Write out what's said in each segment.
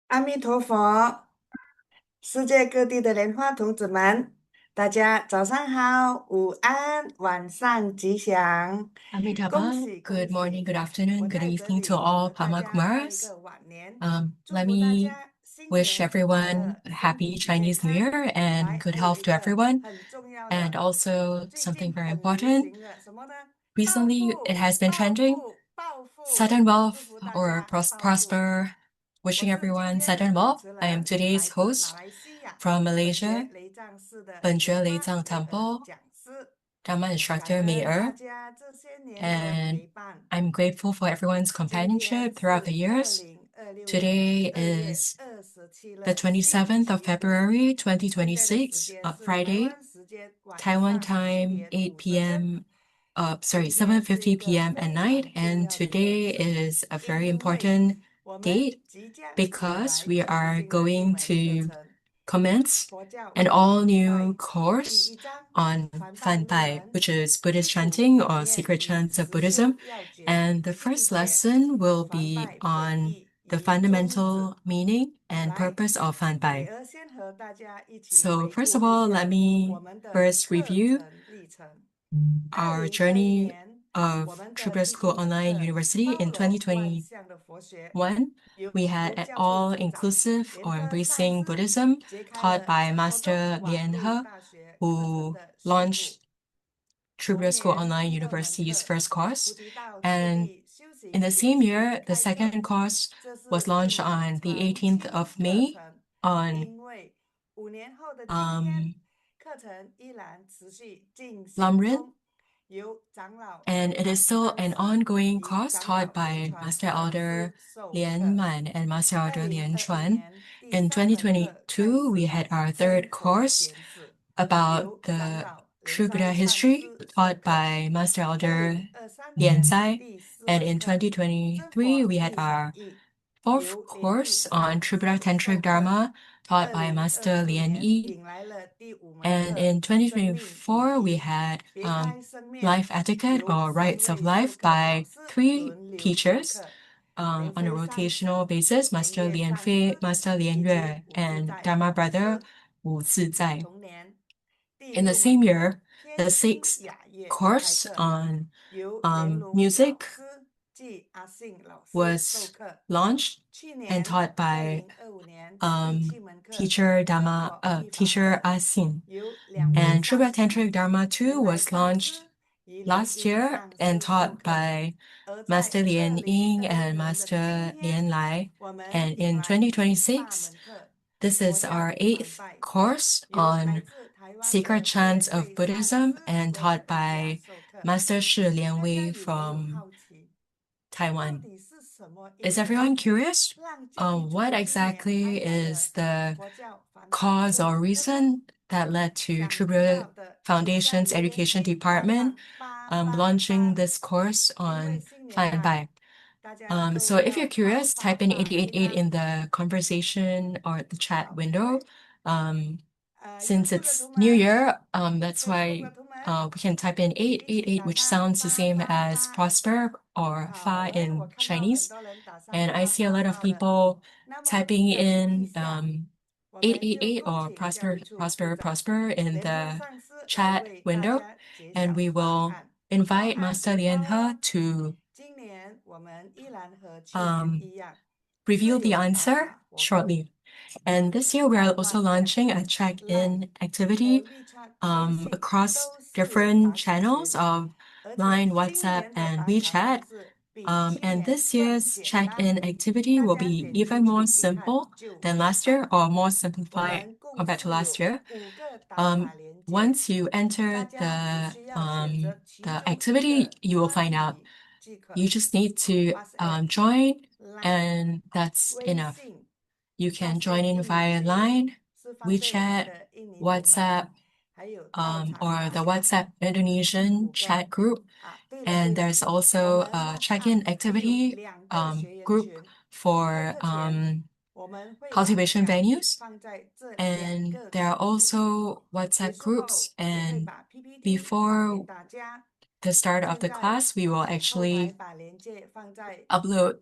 阿弥陀佛，世界各地的莲花童子们，大家早上好，午安，晚上吉祥，恭 Amitabha, 喜恭 good morning, 喜！good 我 afternoon, good 在这 evening to 里祝 all 贺大 Pama 家拜 Kumaras. 个晚年，祝 Let 福大 me 家新 wish 年快 everyone 乐，a 身 happy 体健 Chinese New 康。Year and 来，good 还有 health 一 to 个 everyone. 很重要 And 的，also 最 something 近 very 很流 important. 行的什么呢？暴 Recently, it 富，has been 暴 trending 富，暴富！sudden 祝 wealth 福大 or 家暴富！prosper. 我 Wishing 是今 everyone 天的 sudden 主 wealth. 持 I am 人，来 today's 自马 host 来西亚 from 本觉 Malaysia, 雷藏寺的 Bonjour 莲 Lei 花 Zhang 美尔 Temple, 讲师，Dharma 感 instructor 恩大 Mei 家这些年的 and 陪伴。I'm grateful for everyone's 今天 companionship throughout the 是二 years. 零二六年 Today 2月 is 27 the 日，星 27th of 期五。February 现在的时 2026, 间是台 Friday, 湾时间晚 Taiwan 上十 time, 点五十 8 分。p.m. Sorry, 今天是一 7:50 个 p.m. at 非 night, 常重 and 要的日 today 子，is a very 因为 important 我们 date 即将要 because 来 we 启 are 进了一 going 门课 to 程。commence 佛教 an 梵 all-new 拜第 course 一章 on 梵拜 Fan 入 Bai, 门，which is 基 Buddhist 础 chanting 理 or 念 secret 与 chants of 实 Buddhism. 修要诀， And the 并 first 且 lesson will 梵 be 拜本 on 意 the 与宗旨。 fundamental meaning and 来， purpose of Fan 美 Bai. 儿先和大家一起 So 回 first 顾 of 一 all, let 下我 me 们的 first 课 review 程历程。 our 2021 journey 年，我 of 们的 Tribute 第一 School 门 Online 课 University 包 in 罗万 2021. 象的佛学，由 We had 由 an 教处处长 all-inclusive 莲 or 科上 embracing 师 Buddhism 揭开 taught 了 by 生活中 Master 网 Lian 络 He, 大学课程 who 的序部。 launched 同 Tribute School 年 Online 第二门 University's 课 first 菩 course. 提道次 And 第修 in 行 the 解 same 析 year, the 开课， second course 这 was 是一 launched 门 on the 18th 长 of 期课 May 程， on 因为5年后的今天， um, 课程依然持续进行 Lamrin, 中，由长老 and 圆 it is 满 still 上 an 师 ongoing 及 course 长 taught 老圆 by 传 Master 上 Elder 师授 Lian 课。 Man and Master Elder Lian 2022 Chuan. 年第 In 3门课开 2022, we 始 had our 生 third 活 course 显示， about 由长 the 老莲 true Buddha 山上 history 师授 taught 课。 by Master Elder 2023 Lian 年 Sai. 第4 And 门 in 课真 2023, 佛 we had 意闪 our 应， fourth 由莲意 course on 上 true Buddha 师授 Tantric 课。 Dharma taught by Master 2024 Lian 年 Yi. 迎来了第5门 And 课 in 生命礼 2024, we 仪， had 别开生面， life etiquette 由 or 3 rights of 位授 life 课导 by 师 three 轮流授 teachers 课， on 莲 a 妃上师、 rotational basis, 莲 Master 叶 Lian 上 Fei, 师 Master 以 Lian 及 Yue, 五自 and 在 Dharma 讲 brother 师。 Wu Zizai. 同年第 In the 6门 same 课 year, 天 the 心 sixth 雅乐开 course 课， on 由莲蓉老 music 师暨阿信老师授 was 课。 launched 去 and 年 taught by 2025年第7门课 teacher 真 Dharma, 佛一法 teacher 课， Asin. 由2位 And True 上 Buddha 师 Tantric Dharma 原 2 来 was 上 launched 师与莲 last 英 year 上 and 师授 taught 课。 by 而在 Master Lian Ying 2026 and 年的今 Master 天， Lian Lai. 我们 And 迎 in 来第8 2026, 门课 this 佛 is our 教梵 eighth 拜， course 由来 on 自台湾 secret 的 chants 4 of 位上 Buddhism 师 and 为 taught 大家 by 授课。 Master Shi 大家 Lianwei 有没有 from 好奇，到 Taiwan. 底是什么 Is 因缘 everyone curious? 让教育 What 处今年开 exactly 展 is 了 the 佛教梵拜 cause 课 or 程呢？ reason that led to 想 True 知 Buddha 道的，请在 Foundation's 留言 Education 区画 Department 上launching 888， this course 因为 on 新年 Fan 到， Bai? 大家 So 都 if you're 要发 curious, 发 type in 发 888 金啊！ in the conversation or the chat 好， window. Um, since YouTube 的 it's 同 New 门 Year, that's ，Facebook why 的同门， we can type in 一起 888, 打 which 上 sounds the same as 888。 prosper or 好， fa 哎，我 in 看到很 Chinese. 多人打上 And I see a lot of 888了。 people 那么 typing 等一 in 下，我们就 888 恭 or 请教育 prosper, 处处 prosper, 长 prosper in 莲花 the 上师来 chat 为大 window. 家揭 And 晓 we 答 will 案。报 invite 案 Master 以后 Lianhe 哦， to 今年我们依然和去年 um, 一样， reveal 是 the 有打 answer 卡活动， shortly. And this year, we are 在 also WhatsApp、launching a Line check-in 和 activity WeChat 微信 across 都是有 different 打卡学 channels 习， of 而且 Line, 今 WhatsApp, 年的 and 打卡方 WeChat. 式比去 And 年 this 更 year's 简单， check-in activity 大 will 家 be 点进 even 去 more 一看 simple 就 than 明 last 白。 year or more 我 simplified 们共 compared to 是 last 有 year. 5个打卡连接， Once you 大 enter 家只需要选择其 the 中一 activity, 个 you will 参 find out 与即可。 you just need to WhatsApp、join, Line、 and that's 微 enough. 信， You 那 can 是 join in 印尼 via 协议， Line, 是方便我们 WeChat, 的印尼同门， WhatsApp, 还有到场 or 打 the 卡 WhatsApp 5 Indonesian 个。 chat group. 啊，对了对 And 了， there's 我 also 们 a WhatsApp check-in 还有 activity 2个学员 group 群，开 for 课前我们会把 cultivation 讲义 venues. 放在这2 And 个 there are 群组， also 结 WhatsApp 束 groups. 后也会 And 把 PPT 发给 before 大家， the start of 现 the 在 class, we will 后台 actually 把连接放在 upload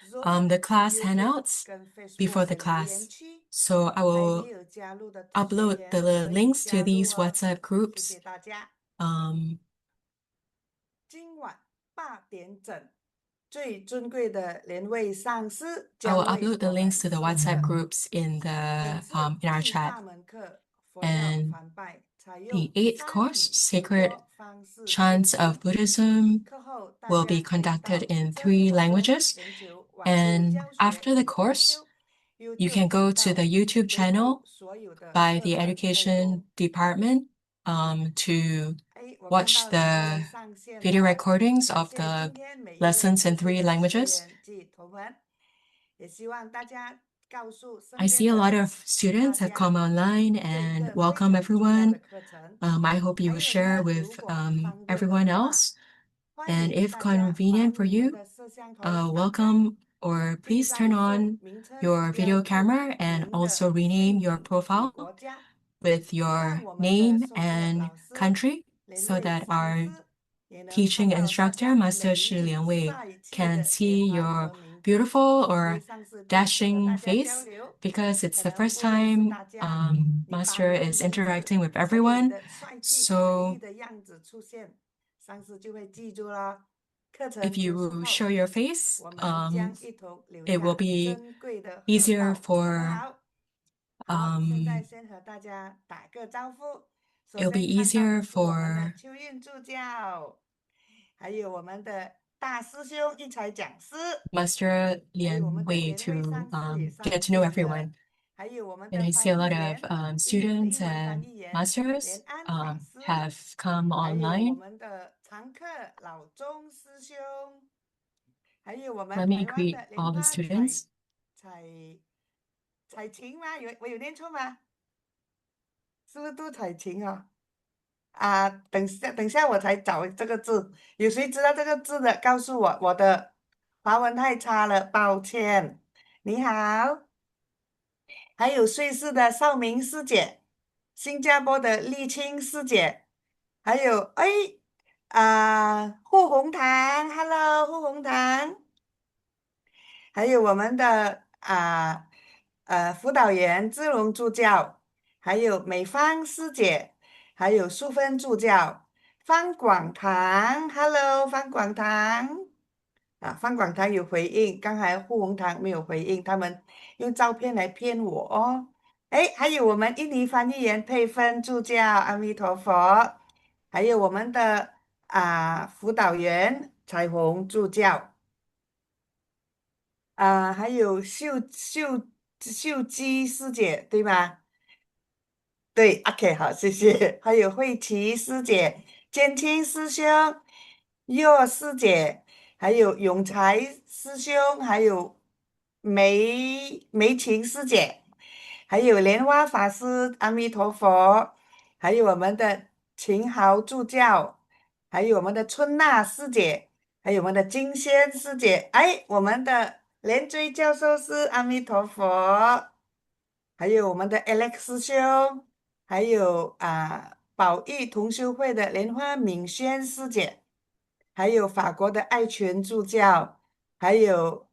Zoom、the class YouTube handouts 跟 Facebook before the 的留言 class. 区，So I 还没 will 有加入的同学 upload 员 the 可以 links to 加入 these 哦，WhatsApp 谢 groups. 谢大家。Um, 今晚8点整，最尊贵的连位上师 I will 将为 upload the 我 links 们 to the 授 WhatsApp 课。groups本次 in our 第 chat. 8门课佛教 And 梵拜，采 the 用 eighth 单 course, 语直 Sacred 播方式进 Chants of 行。Buddhism, 课后大 will be 家可以 conducted 到 in 真 three 佛中 languages. 寻求网络 And 教学 after the 与共 course, 修。you YouTube can 频 go to 道 the YouTube 回顾 channel 所有的 by 课 the 程内容。education department to 哎，我看 watch 到连位 the 上线 video 了， recordings 感 of 谢 the 今天每一位 lessons 支 in 持 three 的学 languages. 员及同门，也希望大家告诉 I 身 see 边 a 的 lot 人， of 大 students have 家 come online 这一 and 个非 welcome 常重要的 everyone. 课程。I hope you 还 will 有 share 呢，如 with 果方便的 everyone 话， else. 欢 And 迎 if 大家把 convenient for 你们 you, 的摄像头打开， welcome or 并 please turn 在 Zoom on 名称 your 标 video 注 camera and 您的 also 姓 rename your 名与 profile 国家， with 让 your 我们的 name 授课 and 老师 country 连 so 位 that 上 our 师也能看 teaching 到大 instructor, 家 Master 美 Shi 丽 Lianwei, 帅气 can 的莲 see 花 your 和名牌。 beautiful 连位 or 上师第一次和 dashing 大家交 face 流， because 可 it's the 能 first 不认识 time 大家，你把你 Master 的 is 名字 interacting with 还有你 everyone. 的帅气美丽 So 的样子出现，上师就会记住了。课 if 程结束 you 后， show your face, 我们将一同留 it will 下 be 珍贵的贺 easier 报，好不 for 好？好，现在 um, 先和大家打个招呼。首 it'll be 先看到 easier 的是我们的 for 秋韵助教，还有我们的大师兄一才讲师， Master 还有我们的 Lianwei 连位 to 上师也上 get to know 线了， everyone. 还有我们 And 的 I see a 翻译 lot 员 of 英 students 文翻 and 译员 masters 连安法师， have come 还有我 online. 们的常客老钟师兄，还有我们 Let me 台湾 greet 的莲 all the 花students. 彩琴吗？我有念错吗？是不是杜彩琴啊？啊，等下我才找这个字，有谁知道这个字的？告诉我，我的华文太差了，抱歉。你好，还有瑞士的少明师姐，新加坡的丽青师姐，还有护红堂，Hello，护红堂。还有我们的辅导员志龙助教，还有美芳师姐，还有淑芬助教，方广堂，Hello，方广堂。方广堂有回应，刚才护红堂没有回应，他们用照片来骗我哦。哎，还有我们印尼翻译员佩芬助教，阿弥陀佛，还有我们的辅导员彩虹助教。还有秀姬师姐，对吗？对，OK，好，谢谢。还有慧琪师姐、建清师兄、若师姐，还有永才师兄，还有梅琴师姐，还有莲花法师，阿弥陀佛，还有我们的秦豪助教，还有我们的春娜师姐。还有我们的金仙师姐，哎，我们的连追教授是阿弥陀佛，还有我们的 Alex 师兄，还有宝玉同修会的莲花敏轩师姐，还有法国的爱群助教，还有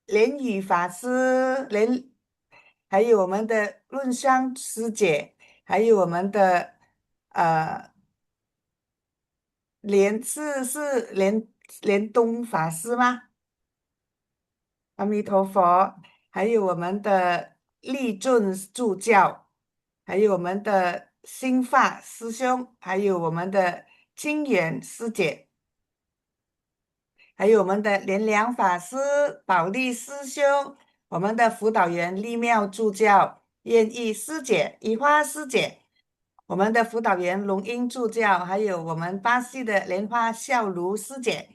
莲语法师还有我们的论香师姐，还有我们的呃。连东法师吗？阿弥陀佛，还有我们的立俊助教，还有我们的新发师兄，还有我们的清远师姐，还有我们的莲良法师、宝利师兄，我们的辅导员立妙助教、燕意师姐、怡花师姐，我们的辅导员龙英助教，还有我们巴西的莲花笑如师姐，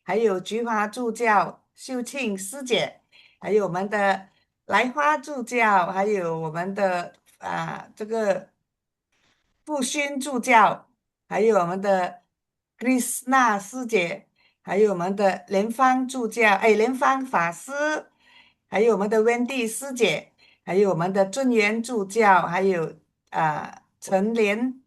还有菊花助教秀庆师姐，还有我们的来花助教，还有我们的这个布勋助教，还有我们的 Krishna 师姐，还有我们的莲芳助教，哎，莲芳法师，还有我们的温蒂师姐，还有我们的尊严助教，还有陈莲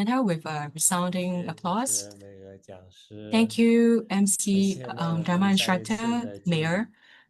Amanda with a 谢 resounding 谢主 applause. 持人每个讲师，Thank you, 很 MC 希望我 drama 们再一次 instructor 的 Mayor.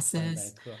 范代 classes. 课。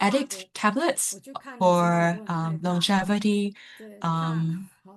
edit tablets for longevity.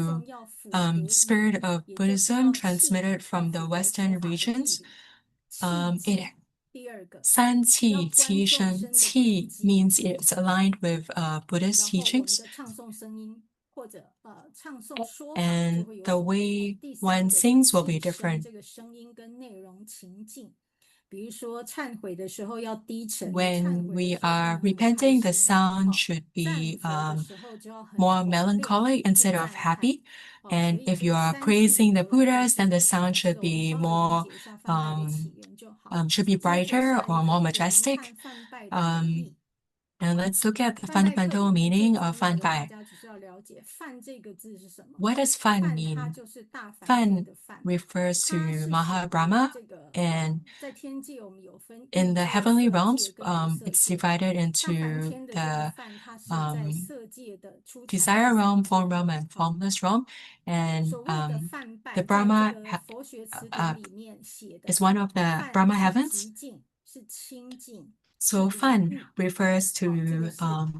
to spirit of Buddhism transmitted from the Western regions. It 第二个，三气要七声，观众声的气品质 means it's aligned with Buddhist 然后我们 teachings. 的唱诵声音或者唱诵说法就 And 会有 the 所不同。 way 第三 one 个是 sings will be 气声 different. 这个声音跟内容情境。When we are repenting, the sound should be more melancholic instead of happy. And if you are praising the Buddhas, then the sound should be more should be brighter or more majestic. And let's look at the fundamental meaning of fan bai. What does fan mean? Fan refers to Mahabrahma, and in the heavenly realms, it's divided into the desire realm, form realm, and formless realm. And the Brahma is one of the Brahma heavens. So fan refers to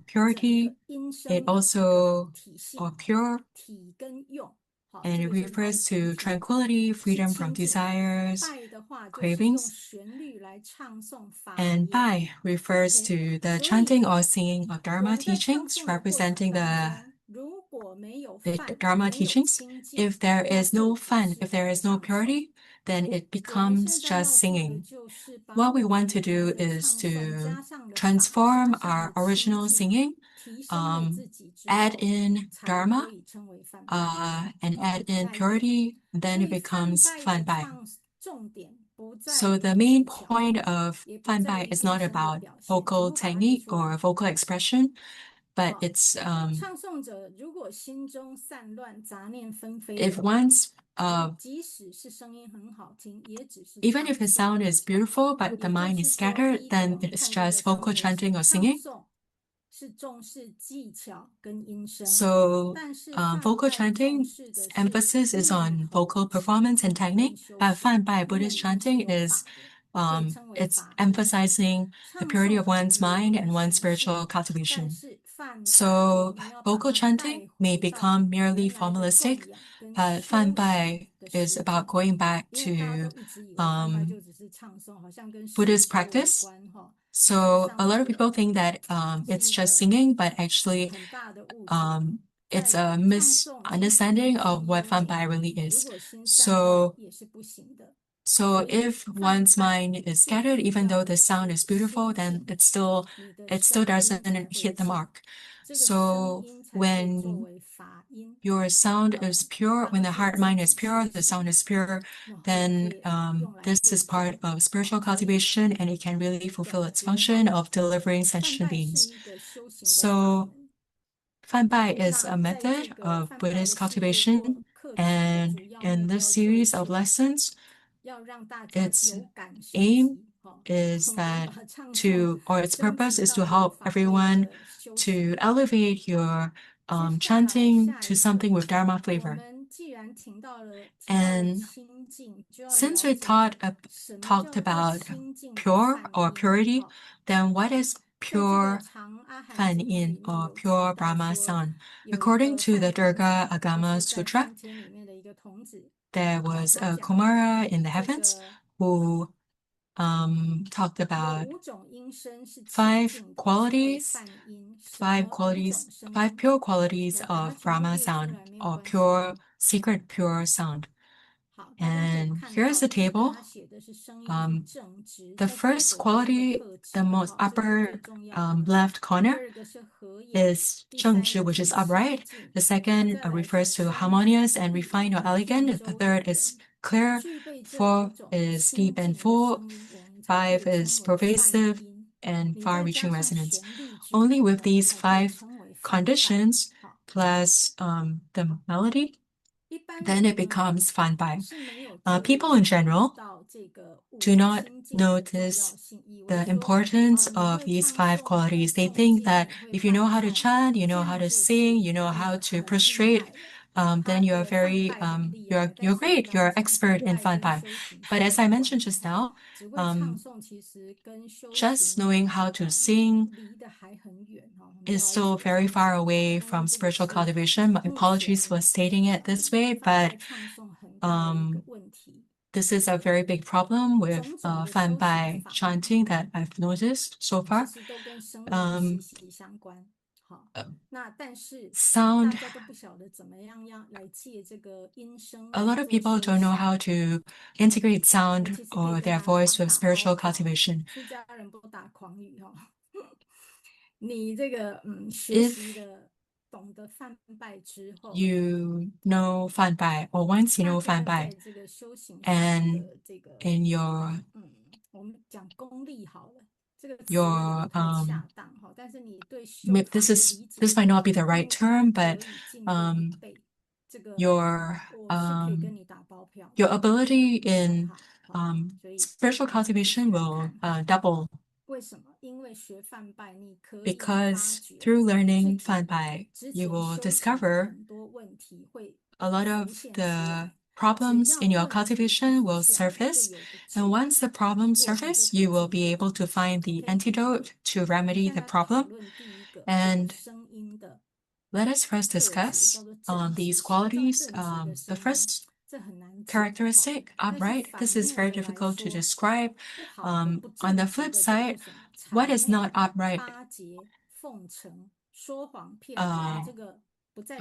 purity. It also or pure, and it refers to tranquility, freedom from desires, cravings. And bai refers to the chanting or singing of Dharma teachings, representing the Dharma teachings. If there is no fan, if there is no purity, then it becomes just singing. What we want to do is to transform our original singing, add in Dharma, and add in purity, then it becomes fan bai. So the main point of fan bai is not about vocal technique or vocal expression, but it's if one's even if the sound is beautiful but the mind is scattered, then it's just vocal chanting or singing. So vocal chanting emphasis is on vocal performance and technique, but fan bai Buddhist chanting is it's emphasizing the purity of one's mind and one's spiritual cultivation. So vocal chanting may become merely formalistic, but fan bai is about going back to Buddhist practice. So a lot of people think that it's just singing, but actually it's a misunderstanding of what fan bai really is. So if one's mind is scattered, even though the sound is beautiful, then it still doesn't hit the mark. So when your sound is pure, when the heart mind is pure, the sound is pure, then this is part of spiritual cultivation, and it can really fulfill its function of delivering sentient beings. So fan bai is a method of Buddhist cultivation, and in this series of lessons, its aim is that its purpose is to help everyone to elevate your chanting to something with Dharma flavor. And since we talked about pure or purity, then what is pure fan yin or pure Brahma sound? According to the Durga Agama Sutra, there was a Kumara in the heavens who talked about five pure qualities of Brahma sound or pure, secret pure sound. And here's the table. The first quality, the most upper left corner, is 正直, which is upright. The second refers to harmonious and refined or elegant. The third is clear. 4 is deep and full. 5 is pervasive and far-reaching resonance. Only with these 5 conditions plus the melody, then it becomes fan bai. People in general do not notice the importance of these 5 qualities. They think that if you know how to chant, you know how to sing, you know how to prostrate, then you're very you're great, you're expert in fan bai. But as I mentioned just now, just knowing how to sing is still very far away from spiritual cultivation. My apologies for stating it this way, but this is a very big problem with fan bai chanting that I've noticed so far. sound. A lot of people don't know how to integrate sound or their voice with spiritual cultivation. If you know Fan Bai, or once you know Fan Bai, and in your this might not be the right term, but your ability in spiritual cultivation will double, because through learning Fan Bai, you will discover a lot of the problems in your cultivation will surface. And once the problems surface, you will be able to find the antidote to remedy the problem. And let us first discuss these qualities. The first characteristic, upright. This is very difficult to describe. On the flip side, what is not upright?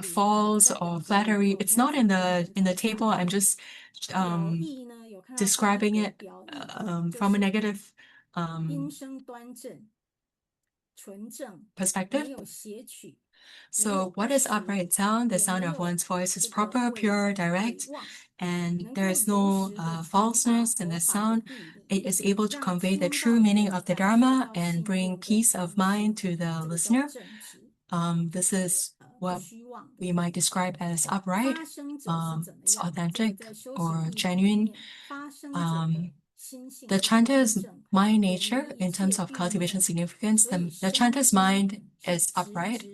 False or flattery. It's not in the table. I'm just describing it from a negative perspective. So what is upright sound? The sound of one's voice is proper, pure, direct, and there is no falseness in the sound. It is able to convey the true meaning of the Dharma and bring peace of mind to the listener. This is what we might describe as upright. It's authentic or genuine. The chanter's mind nature, in terms of cultivation significance, the chanter's mind is upright,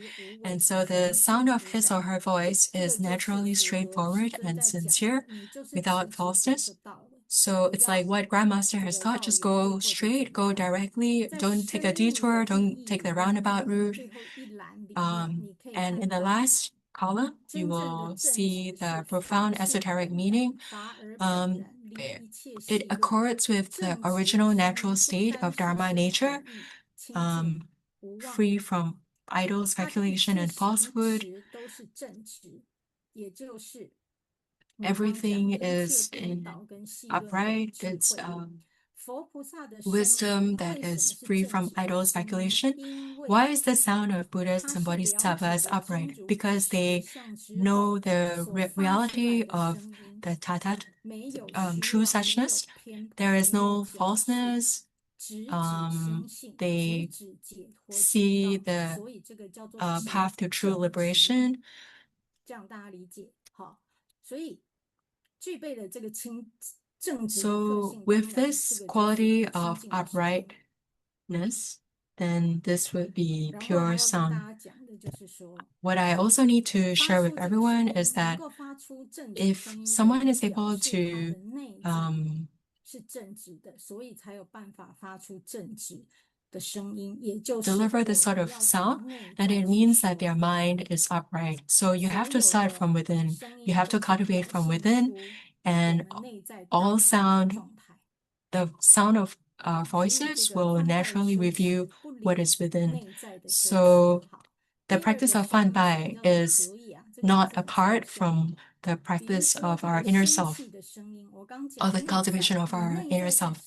and so the sound of his or her voice is naturally straightforward and sincere, without falseness. So it's like what Grandmaster has taught: just go straight, go directly, don't take a detour, don't take the roundabout route. And in the last column, you will see the profound esoteric meaning. It accords with the original natural state of Dharma nature, free from idle speculation and falsehood. Everything is upright. It's wisdom that is free from idle speculation. Why is the sound of Buddhas and Bodhisattvas upright? Because they know the reality of the Tathagata, true suchness. There is no falseness. They see the path to true liberation. So with this quality of uprightness, then this would be pure sound. What I also need to share with everyone is that if someone is able to deliver this sort of sound, then it means that their mind is upright. So you have to start from within. You have to cultivate from within, and all sound, the sound of voices will naturally reveal what is within. So the practice of Fan Bai is not apart from the practice of our inner self, or the cultivation of our inner self.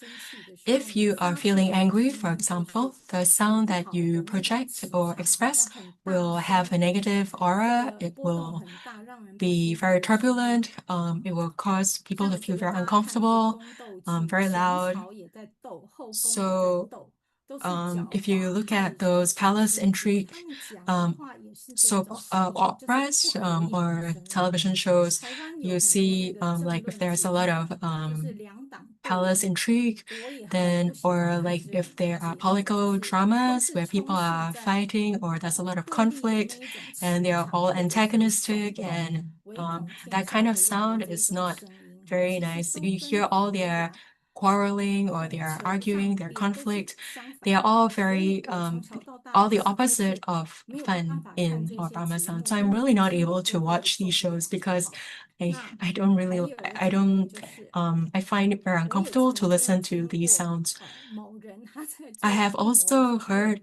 If you are feeling angry, for example, the sound that you project or express will have a negative aura. It will be very turbulent. It will cause people to feel very uncomfortable, very loud. So if you look at those palace intrigue soap operas or television shows, you see like if there's a lot of palace intrigue, then, or like if there are political dramas where people are fighting or there's a lot of conflict and they are all antagonistic, and that kind of sound is not very nice. You hear all their quarreling or their arguing, their conflict. They are all very all the opposite of fun in or Brahma sound. So I'm really not able to watch these shows because I don't really I find it very uncomfortable to listen to these sounds. I have also heard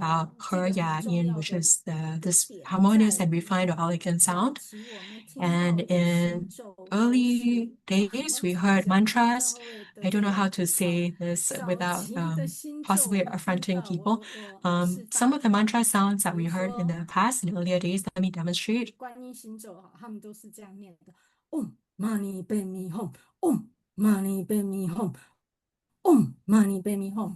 about her yin, which is this 点 harmonious 在 and 于 refined or elegant 保 sound. 持我们听 And 到的行 in 咒都 early 是 days, we 常 heard 常 mantras. 教会的 I 这 don't know 个 how to say this 早 without 期的新咒， possibly 我知 affronting 道 people. 我 Some 示范 of the mantra sounds that 比 we 如 heard in 说 the past, in earlier days, let me demonstrate. 观音行咒哈，他们都是这样念的：Om Mani Padme Hum，Om Mani Padme Hum，Om Mani Padme Hum。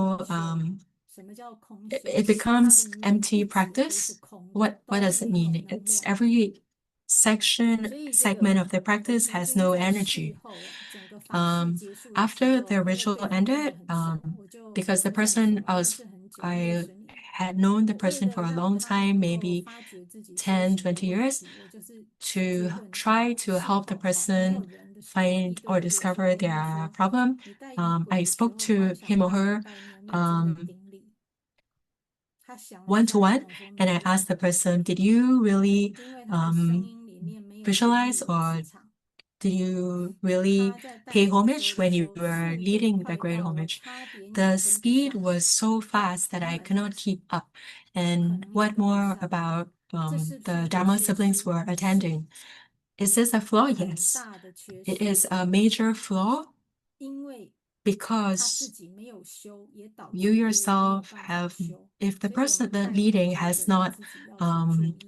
know, it becomes empty practice. What does it mean? It's every segment of the practice has no energy. After the ritual ended, because the person I had known the person for a long time, maybe 10, 20 years, to try to help the person find or discover their problem. I spoke to him or her one-to-one, and I asked the person, did you really visualize, or did you really pay homage when you were leading the great homage? The speed was so fast that I could not keep up. And what more about the Dharma siblings were attending? Is this a flaw? Yes. It is a major flaw because you yourself have, if the person that leading has not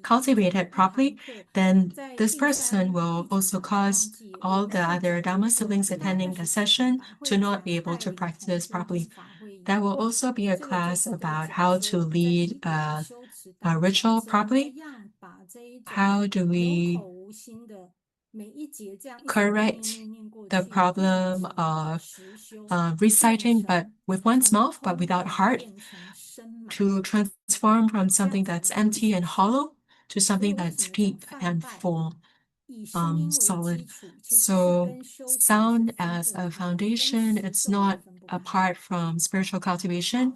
cultivated properly, then this person will also cause all the other Dharma siblings attending the session to not be able to practice properly. There will also be a class about how to lead a ritual properly. How do we correct the problem of reciting but with one's mouth but without heart, to transform from something that's empty and hollow to something that's deep and full, solid. So sound as a foundation, it's not apart from spiritual cultivation.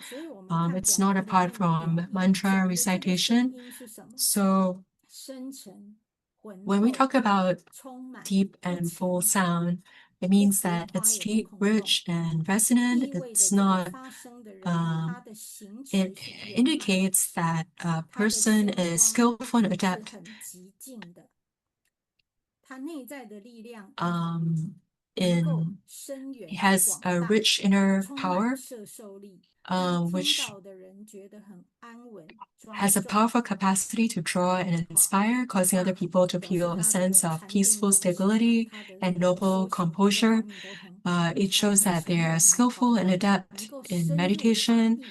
It's not apart from mantra recitation. So when we talk about deep and full sound, it means that it's deep, rich, and resonant. It's not, it indicates that a person is skillful and adept. It has a rich inner power, which has a powerful capacity to draw and inspire, causing other people to feel a sense of peaceful stability and noble composure. It shows that they are skillful and adept in meditation.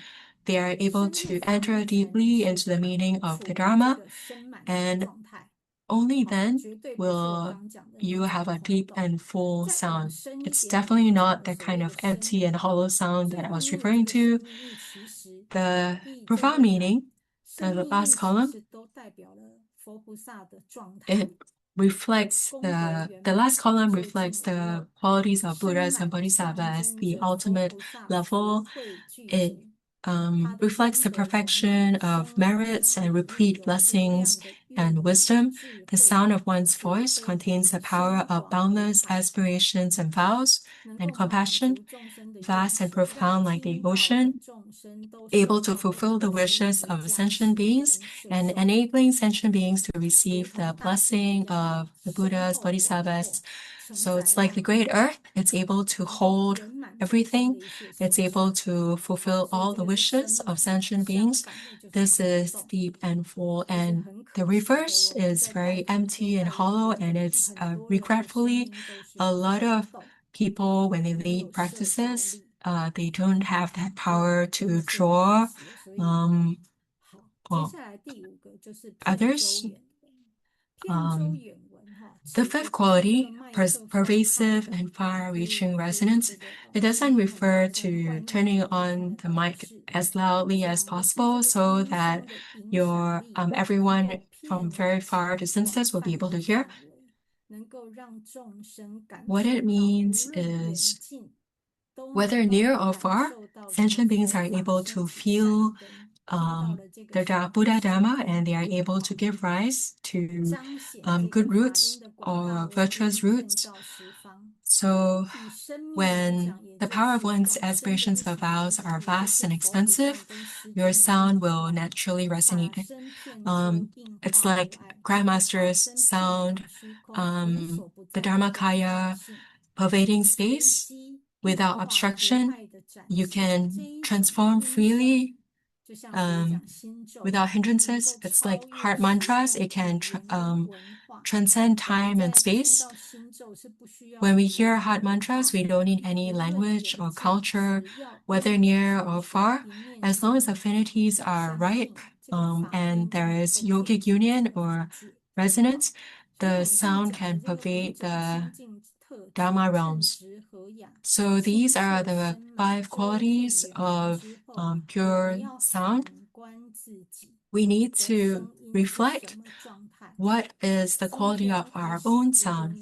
They are able to enter deeply into the meaning of the Dharma, and only then will you have a deep and full sound. It's definitely not that kind of empty and hollow sound that I was referring to. The profound meaning, the last column, it reflects the last column reflects the qualities of Buddhas and Bodhisattvas, the ultimate level. It reflects the perfection of merits and replete blessings and wisdom. The sound of one's voice contains the power of boundless aspirations and vows and compassion, vast and profound like the ocean, able to fulfill the wishes of sentient beings and enabling sentient beings to receive the blessing of the Buddhas, Bodhisattvas. So it's like the great earth. It's able to hold everything. It's able to fulfill all the wishes of sentient beings. This is deep and full, and the reverse is very empty and hollow, and it's regretfully a lot of people, when they lead practices, they don't have that power to draw others. The fifth quality, pervasive and far-reaching resonance, it doesn't refer to turning on the mic as loudly as possible so that your everyone from very far distances will be able to hear. What it means is, whether near or far, sentient beings are able to feel the Buddha Dharma, and they are able to give rise to good roots or virtuous roots. So when the power of one's aspirations or vows are vast and expensive, your sound will naturally resonate. It's like Grandmaster's sound, the Dharmakaya, pervading space without obstruction. You can transform freely without hindrances. It's like heart mantras. It can transcend time and space. When we hear heart mantras, we don't need any language or culture, whether near or far. As long as affinities are ripe and there is yogic union or resonance, the sound can pervade the Dharma realms. So these are the 5 qualities of pure sound. we need to reflect what is the quality of our own sound.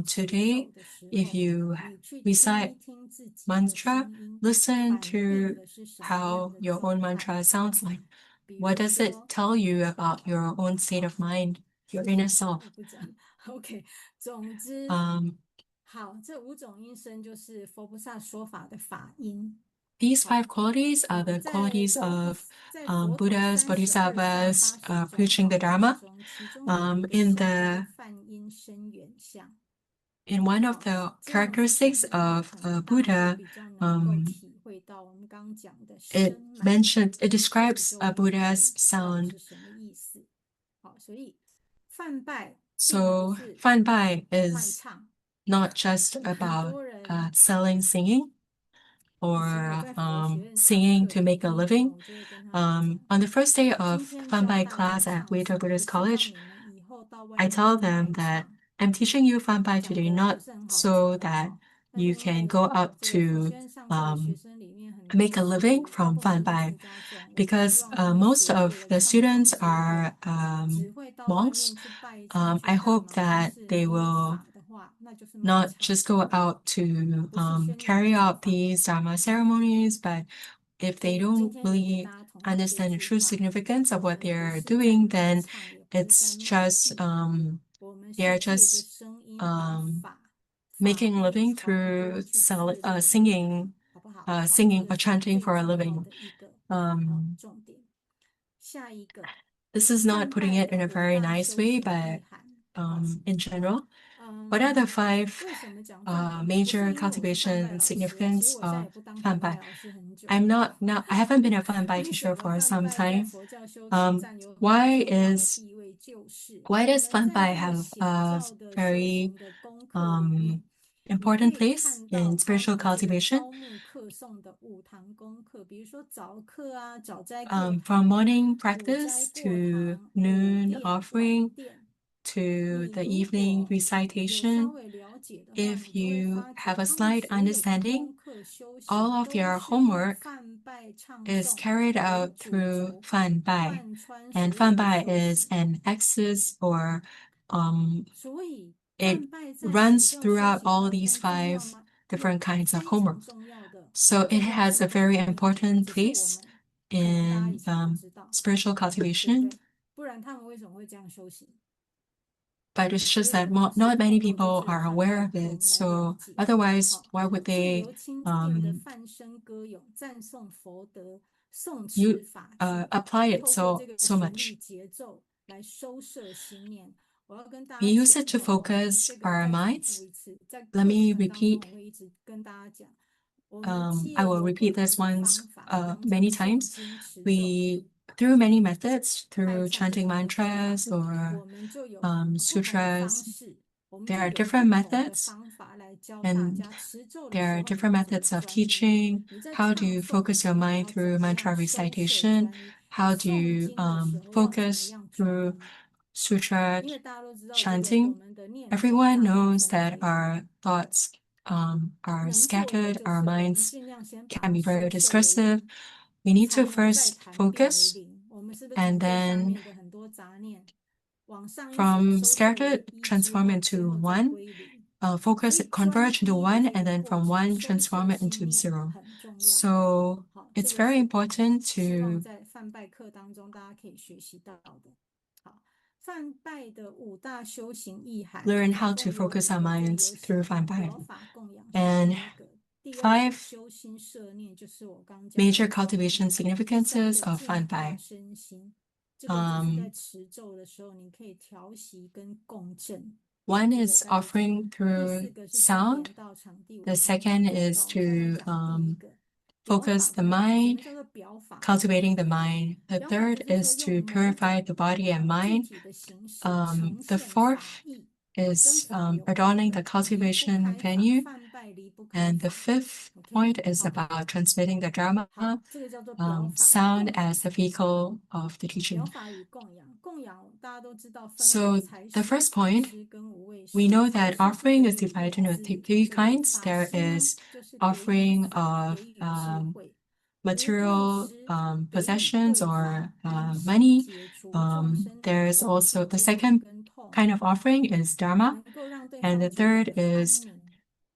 Today, if you recite mantra, listen to how your own mantra sounds like. What does it tell you about your own state of mind, your inner self? OK，总之， Um, 好，这5种音声就是佛菩萨说法的法音。 these 5 qualities are the qualities of Buddhas, Bodhisattvas, preaching the Dharma. In one of the characteristics of Buddha, it describes a Buddha's sound. So, Fan Bai is not just about singing or singing to make a living. On the first day of Fan Bai class at Weta Buddhist College, I tell them that I'm teaching you Fan Bai today not so that you can go out to make a living from Fan Bai, because most of the students are monks. I hope that they will not just go out to carry out these Dharma ceremonies, but if they don't really understand the true significance of what they're doing, then it's just they're just making a living through singing or chanting for a living. This is not putting it in a very nice way, but in general, what are the 5 major cultivation significance of Fan Bai? I haven't been a Fan Bai teacher for some time. Why does Fan Bai have a very important place in spiritual cultivation? From morning practice to noon offering to the evening recitation, if you have a slight understanding, all of your homework is carried out through Fan Bai. And Fan Bai is an axis, or it runs throughout all these 5 different kinds of homework. So it has a very important place in spiritual cultivation. But it's just that not many people are aware of it. So otherwise, why would they apply it so much? We use it to focus our minds. Let me repeat. I will repeat this once many times. Through many methods, through chanting mantras or sutras, there are different methods, and there are different methods of teaching. How do you focus your mind through mantra recitation? How do you focus through sutra chanting? Everyone knows that our thoughts are scattered, our minds can be very discursive. We need to first focus, and then from scattered transform into one, focus converge into one, and then from one transform it into 0. So it's very important to learn how to focus our minds through Fan Bai. And 5 major cultivation significances of Fan Bai. One is offering through sound. The second is to focus the mind, cultivating the mind. The third is to purify the body and mind. The fourth is adorning the cultivation venue. And the 5th point is about transmitting the Dharma, sound as the vehicle of the teaching. So the first point, we know that offering is divided into 3 kinds. There is offering of material possessions or money. There's also the second kind of offering is dharma, and the third is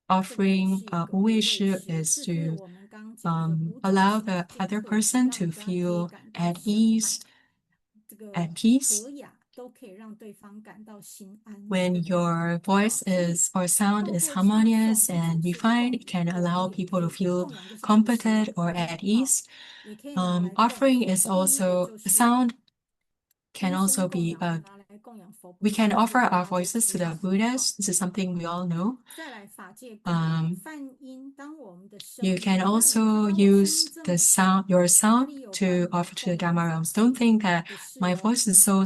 offering 无畏施 is to allow the other person to feel at ease, at peace. When your voice is or sound is harmonious and refined, it can allow people to feel comforted or at ease. Offering is also sound can also be we can offer our voices to the Buddhas. This is something we all know. You can also use the sound, your sound, to offer to the Dharma realms. Don't think that my voice is so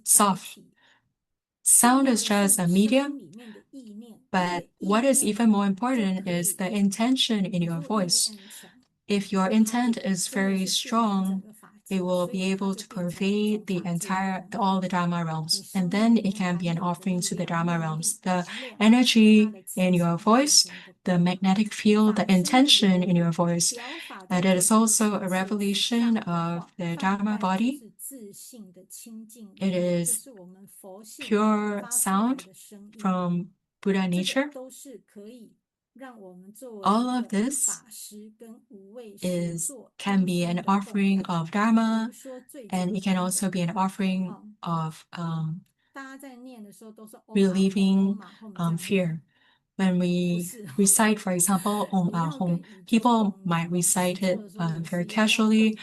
soft. Sound is just a medium, but what is even more important is the intention in your voice. If your intent is very strong, it will be able to pervade all the Dharma realms, and then it can be an offering to the Dharma realms. The energy in your voice, the magnetic field, the intention in your voice, that is also a revelation of the Dharma body. It is pure sound from Buddha nature. All of this can be an offering of Dharma, and it can also be an offering of relieving fear. When we recite, for example, Om Ahom, people might recite it very casually,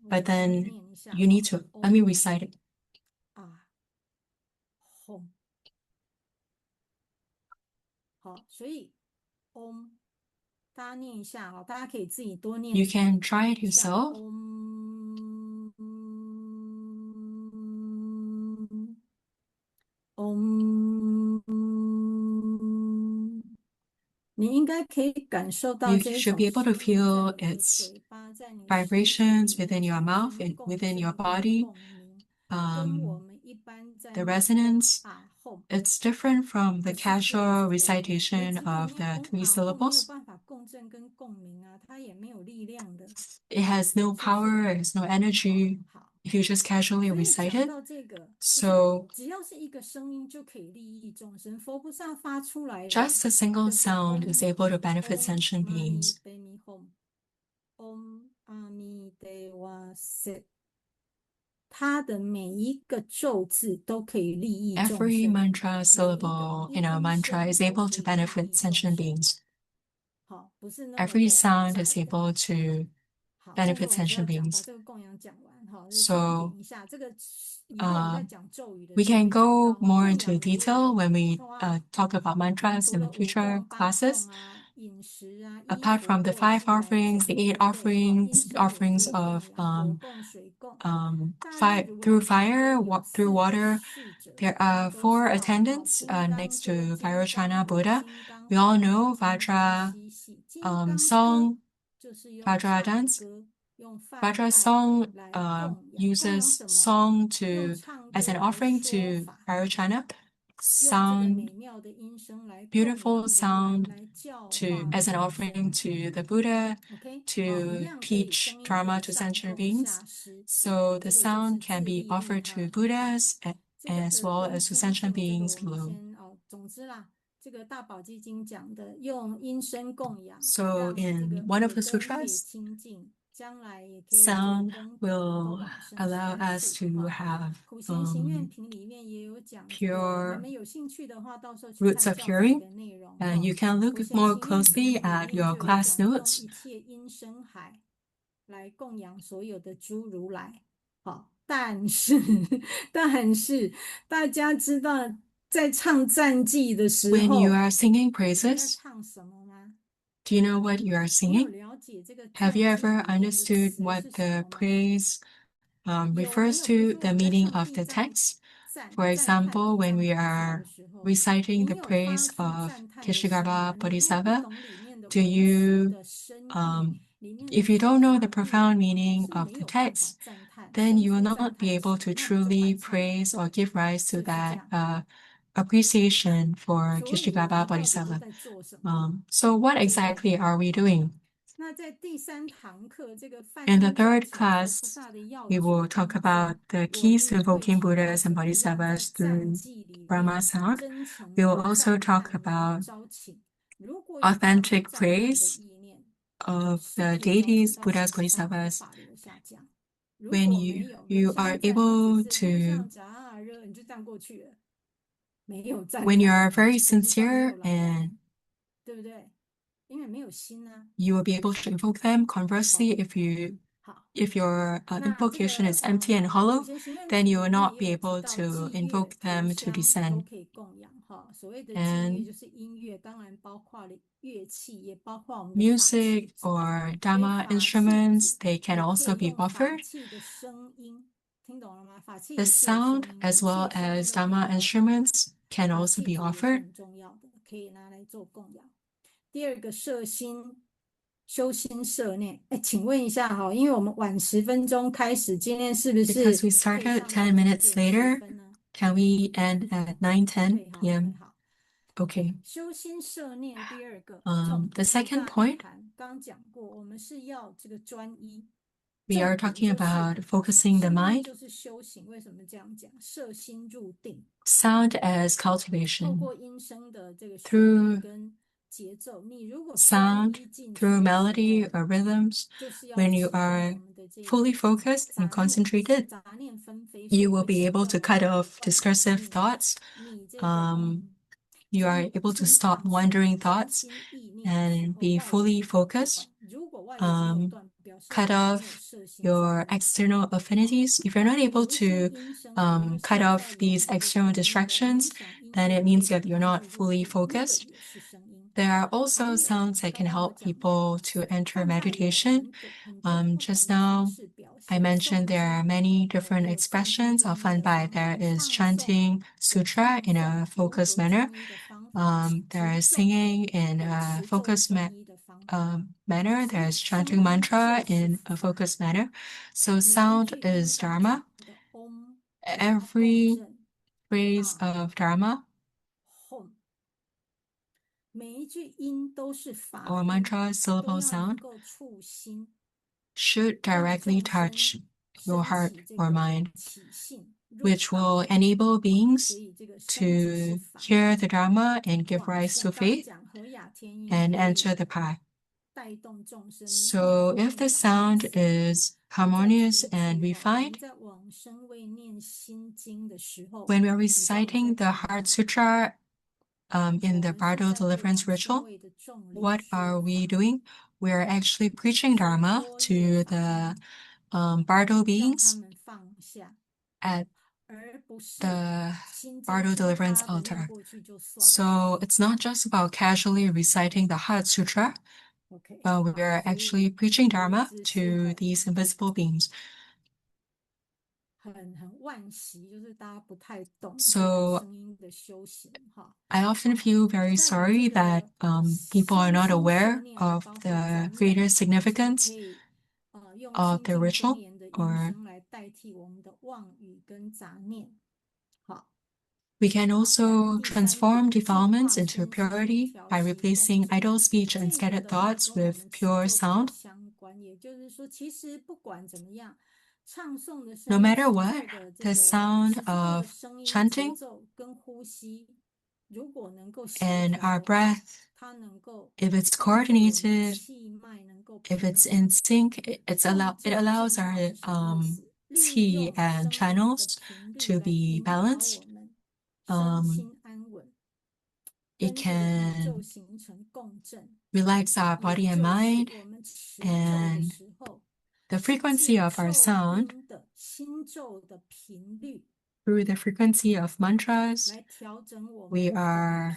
but then you need to, let me recite it. You can try it yourself. You should be able to feel its vibrations within your mouth and within your body. The resonance, it's different from the casual recitation of the 3 syllables. It has no power, it has no energy if you just casually recite it. So just a single sound is able to benefit sentient beings. Every mantra syllable in our mantra is able to benefit sentient beings. Every sound is able to benefit sentient beings. So we can go more into detail when we talk about mantras in the future classes. Apart from the 5 offerings, the 8 offerings, offerings of through fire, through water, there are 4 attendants next to Vairocana Buddha. We all know Vajra song, Vajra dance. Vajra song uses song as an offering to Vairocana. Sound, beautiful sound as an offering to the Buddha to teach Dharma to sentient beings. So the sound can be offered to Buddhas as well as to sentient beings below. So in one of the sutras, sound will allow us to have pure roots of hearing. And you can look more closely at your class notes. When you are singing praises, do you know what you are singing? Have you ever understood what the praise refers to, the meaning of the text? For example, when we are reciting the praise of Keshigarbha Bodhisattva, if you don't know the profound meaning of the text, then you will not be able to truly praise or give rise to that appreciation for Keshigarbha Bodhisattva. So what exactly are we doing? In the third class, we will talk about the keys to invoking Buddhas and Bodhisattvas through Brahma sound. We will also talk about authentic praise of the deities, Buddhas, Bodhisattvas. When you are able to, when you are very sincere and you will be able to invoke them. Conversely, if your invocation is empty and hollow, then you will not be able to invoke them to descend. And music or Dharma instruments, they can also be offered. The sound as well as Dharma instruments can also be offered. 第二个摄心，修心摄念。请问一下哈，因为我们晚10分钟开始，今天是不是 Because we started 10 minutes later, can we end at 9:10 p.m.? Okay. 修心摄念第二个。The second point, 刚讲过，我们是要这个专一。we are talking about focusing the mind. 就是修行，为什么这样讲？摄心入定。Sound as 透 cultivation. 过音声的这个旋 Through 律跟节奏，你如果 sound, 专一进去 through 的时候 melody or rhythms, 就是要 when you 启动 are 我们的这个 fully focused 杂 and 念 concentrated, 杂念纷飞， you 所以 will 会 be 启 able 动 to 我 cut 们 off discursive thoughts. 你这个 You are able to stop wandering thoughts and be fully focused. 如果外有心有断，表示 Cut 我们没有 off 摄心 your external affinities. If you're not able to cut off these external distractions, then it means that you're not fully focused. There are also sounds that can help people to enter meditation. Just now, I mentioned there are many different expressions of Fanbai. There is chanting sutra in a focused manner. There is singing in a focused manner. There is chanting mantra in a focused manner. So sound is Dharma. Every phrase of Dharma or mantra syllable sound should directly touch your heart or mind, which will enable beings to hear the Dharma and give rise to faith and enter the path. So if the sound is harmonious and refined, when we're reciting the Heart Sutra in the Bardo deliverance ritual, what are we doing? We're actually preaching Dharma to the Bardo beings at the Bardo deliverance altar. So it's not just about casually reciting the Heart Sutra, but we're actually preaching Dharma to these invisible beings. So I often feel very sorry that people are not aware of the greater significance of the ritual, or we can also transform defilements into purity by replacing idle speech and scattered thoughts with pure sound. No matter what, the sound of chanting and our breath, if it's coordinated, if it's in sync, it allows our qi and channels to be balanced. It can relax our body and mind, and the frequency of our sound through the frequency of mantras, we are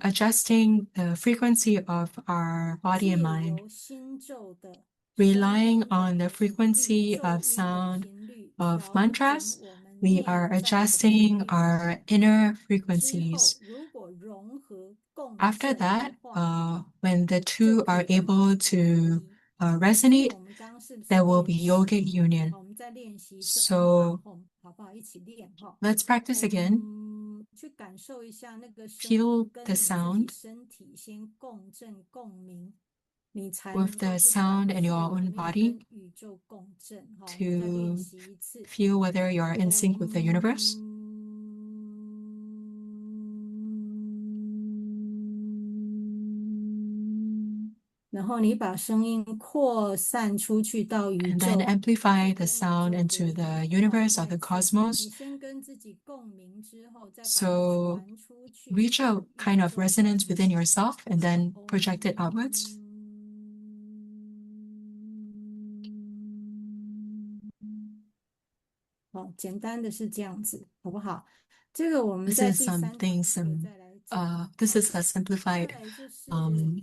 adjusting the frequency of our body and mind, relying on the frequency of sound of mantras. We are adjusting our inner frequencies. After that, when the two are able to resonate, there will be yogic union. So let's practice again. 去感受一下那个声 feel 音 the 跟你自己 sound 身体先共振共鸣，你才 with 能 the 够去 sound 感 in your 受有 own 没有 body 跟宇宙共振。好，我们再练 to 习一次。 feel whether you're in sync with the universe. 然后你把声音扩散出去到宇 And then 宙， amplify 去 the 跟宇 sound 宙 into 连 the 接。好， universe or 再 the 次， cosmos. 你先跟自己共鸣之后，再把它 So 传出去， reach a 跟 kind 宇 of 宙 resonance 连 within 接。 yourself and then project it outwards. 好，简单的是这样子，好不好？这个我们 This 在 is 第三堂 something 课再来讲。 this 好， is a 再 simplified 来就是um,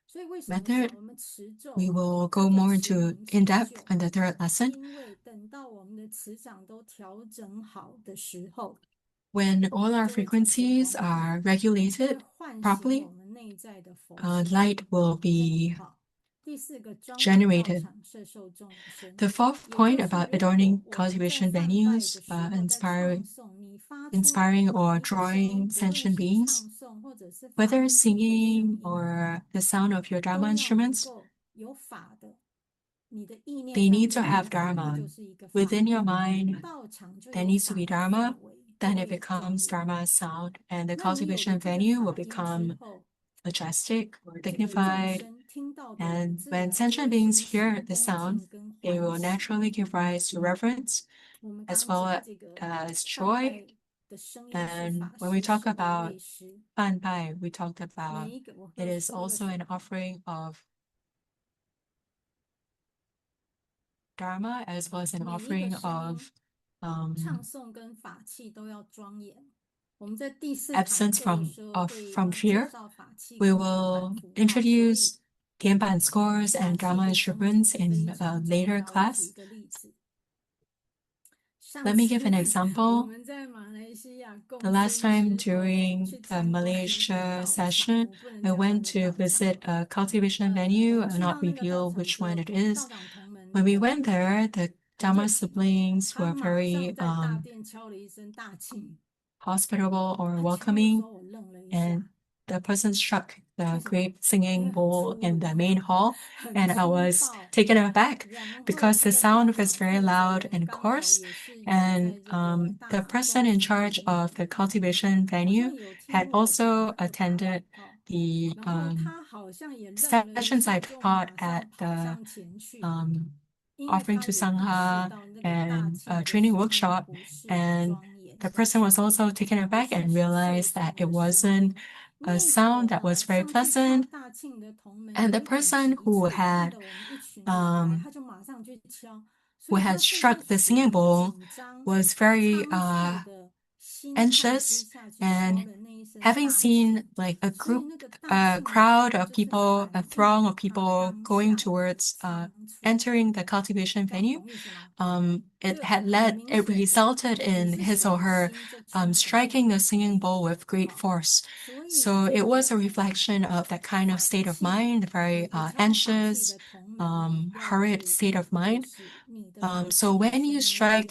所以为什么 method. 讲我们持咒 We 哈， will 叫 go 做 more 持 into 名 in 持 depth 咒？ in the third lesson. 因为等到我们的磁场都调整好的时候， When all our 就会产生 frequencies 光 are 芒，会 regulated 唤醒 properly, 我们内在的佛性。 light will OK， be 好。第四个，装点道 generated. 场，摄受众生。 The fourth 也 point 就是 about 如果 adorning 我们在 cultivation 泛拜 venues, 的时候，在唱 inspiring, 诵，你发出 inspiring 某 or 一个声音， drawing 不论 sentient 是 beings, 唱诵或者是发 whether 出的声 singing 音， or the sound of your 都 Dharma 要能 instruments, 够有法的。你的意念 they 当 need to 中 have 有法，那 Dharma. 就是一个法。 Within your mind, 道场就 there 有 needs to 法 be 的 Dharma, 氛围，就 then 会 it 有庄 becomes 严。 Dharma sound, and the 那你有 cultivation 了这个 venue will 法音之 become 后， majestic or 这个众 dignified. 生听到的人 And 自 when 然就 sentient 会 beings 生 hear 起 the 恭 sound, 敬跟 they 欢 will 喜。 naturally give rise to reverence 我们 as 刚讲 well 这个 as 泛 joy. 拜的声音是 And 法 when we 师 talk 是个 about 位师， Fan Bai, we talked 每 about 一个我 it 喝 is 喝个 also 水 an 好。 offering of Dharma as well as an 每一个 offering 声 of 音唱诵跟法器都要庄严。我们在第四堂 absence 课的时候 from 会介 fear. 绍法器 We 跟点板 will 符号，所以 introduce Tianban scores 法 and 器 Dharma 的装点 instruments 非 in a 常重 later 要。我举 class. 一个例子， 上 Let me 次 give an 我 example. 们在马来西亚 The 共 last 生 time 之后， during 去 the 参观一个 Malaysia 道场， session, 我不能 I 讲哪 went 个 to 道场。 visit a cultivation 我 venue. 们 I'll 去到 not 那个道 reveal 场 which 之后， one it 道 is. 长同门 When we 的 went there, the 很热 Dharma 情， siblings 他 were 马 very 上在大殿敲了一声大磬。 hospitable or 他敲的时 welcoming, 候，我愣了一 and 下， the person struck 为 the 什么？ great 因 singing 为很 bowl 粗 in 鲁， the main hall, 很 and I 粗 was 暴。 taken aback 然后 because 这 the 个道 sound 场 was very 负责 loud 人 and 刚好 coarse, 也是有 and 在这个大 the 法 person 共 in 生 charge 里面 of the 的， cultivation 好像 venue 有 had 听我讲 also 课吧。 attended the 然后他好像也愣了一 sessions I 下，就 taught 马 at 上跑 the 上前去， um, 因为 offering 他 to 也意识 Sangha 到那个大 and 磬的 training 声音 workshop, 不是 and 庄严， the person was also taken 不 aback 是 and 是碎 realized 响 that it 的声 wasn't 音。 a 念 sound 者 that was 哈 very 上去敲 pleasant, 大磬的同门 and the 短短只 person 一次，看到我们一群人来，他就马上去敲，所 who 以他 had 是在 struck the 属 singing 于 bowl 紧张 was very 仓促的心态之 anxious, 下去敲 and 的那一声 having 大 seen 磬， like a 所以 group, 那个大 a 磬的 crowd 声 of 就是 people, a 反映 throng of 他 people 当 going 下的 towards 仓促， entering the cultivation 这样 venue, 懂意思吗？ it 这 had 很 led, 明 it 显的 resulted 你 in 是 his 谁 or 的 her 心就冲很 striking 快， the singing bowl with great 好， force. 所以 So 这 it 个 was a reflection of that kind of 法 state of 器 mind, the 每 very 个敲法器 anxious, 的同门要 hurried 注 state 意， of 就 mind. 是你的法 So 器的 when 声 you 音要有 strike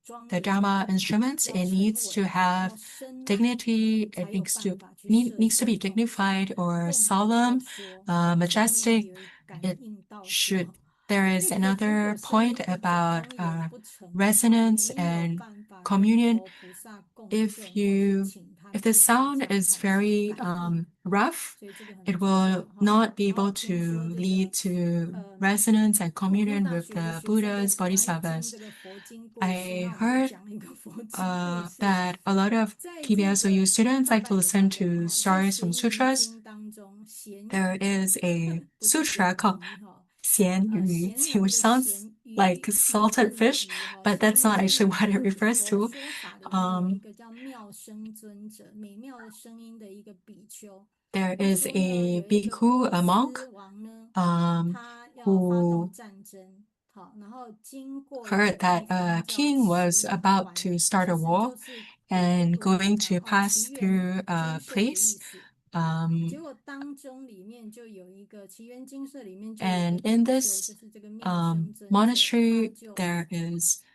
庄 the 严， Dharma instruments, 要 it 沉 needs to 稳， have 要深耐， dignity, 才 it 有 needs 办 to 法去 needs to 摄 be 受众生， dignified or 更不要 solemn, 说前面还 majestic. 有感 It 应到 should 说， there 那 is 个如 another 果声 point 音不 about 庄严不沉的话， resonance 没有 and 办法跟 communion. 佛菩萨共 If 振，或是请他 if 们 the 去打 sound 造 is 法器的 very 感应， rough, 所以这个很 it 重要 will 哈。 not be 然后 able 听说 to 这 lead 个 to resonance and 网络 communion 大 with 学的 the 学生都 Buddhas, 很爱听 Bodhisattvas. 这个佛经故事， I 那我们就 heard 讲一个佛经故事。 that a lot of 在这 PBSOU 个 students 泛 like 拜 to 的 listen 当中 to 哈，在 stories from 咸鱼 sutras. 经当中，咸 There is a 不是 sutra 咸 called 鱼哈，咸鱼, 咸浓 which 的 sounds 咸， like 鱼是 salted 鱼的 fish, 鱼哈， but 咸 that's 鱼 not 经 actually 里 what it 面 refers 佛 to. 说法的里面有一 Um, 个叫妙声尊者，美妙的声音的一个比丘。 there 他 is 说呢， a 有一个 bhikkhu, 波 a 斯 monk, 王呢， um, 他要发动 who 战争，好，然后经过一个 heard 地 that 方 a 叫 king 岐 was 原 about 环， to start 其 a 实 war 就是鬼的 and 鬼的 going 地 to 方哦， pass 岐原 through 精 a 舍的意 place. 思。 Um, 结果当中里面就有一个岐原精舍里面就有一个 and in 比丘，就 this 是这个妙声尊者，他 monastery, 就 there is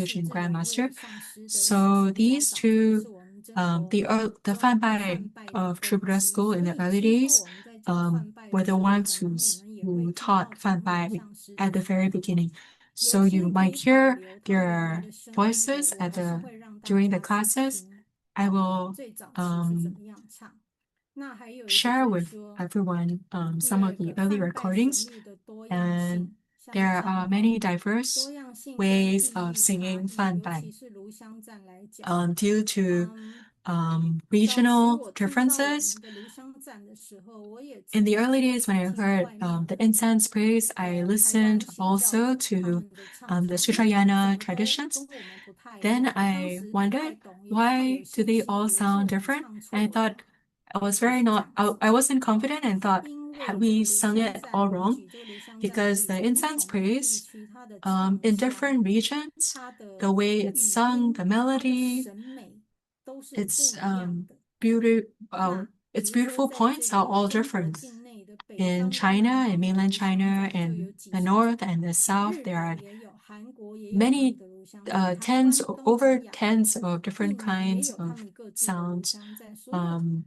Confucian grandmaster. So these two, the Fan Bai of True Buddha school in the early days, were the ones whose who taught Fan Bai at the very beginning. So you might hear their voices during the classes. I will share with everyone some of the early recordings, and there are many diverse ways of singing Fan Bai due to regional differences. In the early days, when I heard the incense praise, I listened also to the Sutrayana traditions. Then I wondered, why do they all sound different? And I thought I wasn't confident and thought, had we sung it all wrong? Because the incense praise, in different regions, the way it's sung, the melody, its beauty, its beautiful points are all different. In China, in mainland China, in the north and the south, there are many over tens of different kinds of sounds,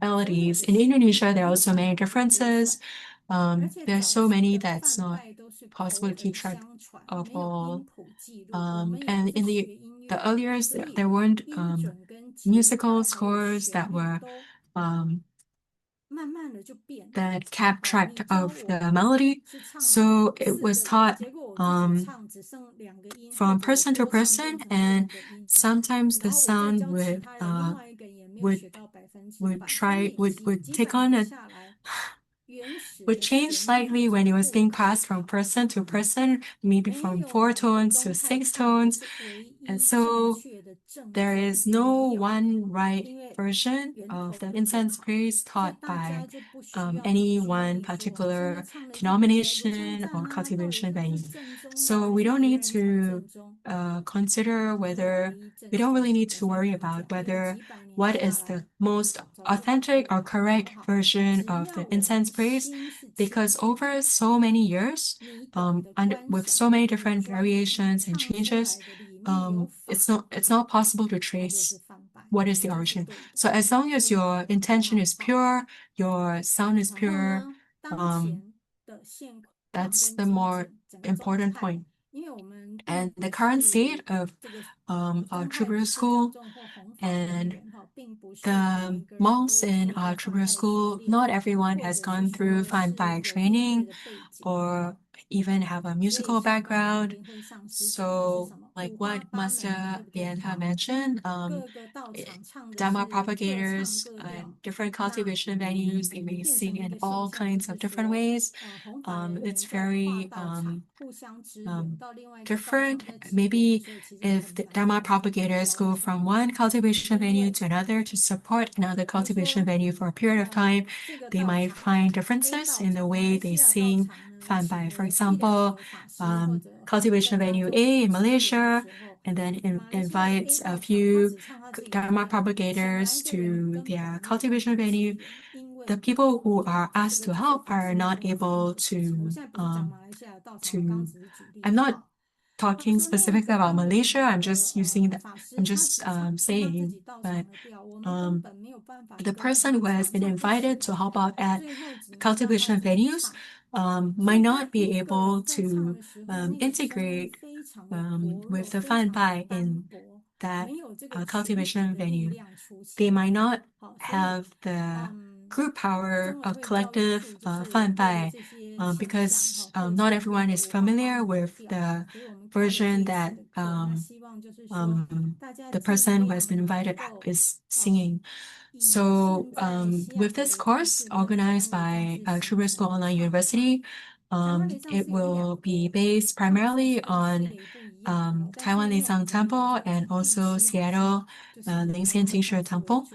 melodies. In Indonesia, there are also many differences. There are so many that's not possible to keep track of all. And in the earlier years, there weren't musical scores that were that kept track of the melody. So it was taught from person to person, and sometimes the sound would take on a would change slightly when it was being passed from person to person, maybe from 4 tones to 6 tones. And so there is no one right version of the incense praise taught by any one particular denomination or cultivation venue. So we don't need to we don't really need to worry about what is the most authentic or correct version of the incense praise, because over so many years, with so many different variations and changes, it's not possible to trace what is the origin. So as long as your intention is pure, your sound is pure, that's the more important point. And the current state of our Tribal School and the monks in our Tribal School, not everyone has gone through Fan Bai training or even have a musical background. So, like what Master Bianca mentioned, Dharma propagators and different cultivation venues, they may sing in all kinds of different ways. It's very different. Maybe if the Dharma propagators go from one cultivation venue to another to support another cultivation venue for a period of time, they might find differences in the way they sing Fan Bai. For example, cultivation venue A in Malaysia, and then invites a few Dharma propagators to their cultivation venue. The people who are asked to help are not able I'm not talking specifically about Malaysia. I'm just saying, but the person who has been invited to help out at cultivation venues might not be able to integrate with the Fan Bai in that cultivation venue. They might not have the group power of collective Fan Bai because not everyone is familiar with the version that the person who has been invited is singing. So with this course organized by Tribal School Online University, it will be based primarily on Taiwan Leizang Temple and also Seattle Lingxian Tingshu Temple.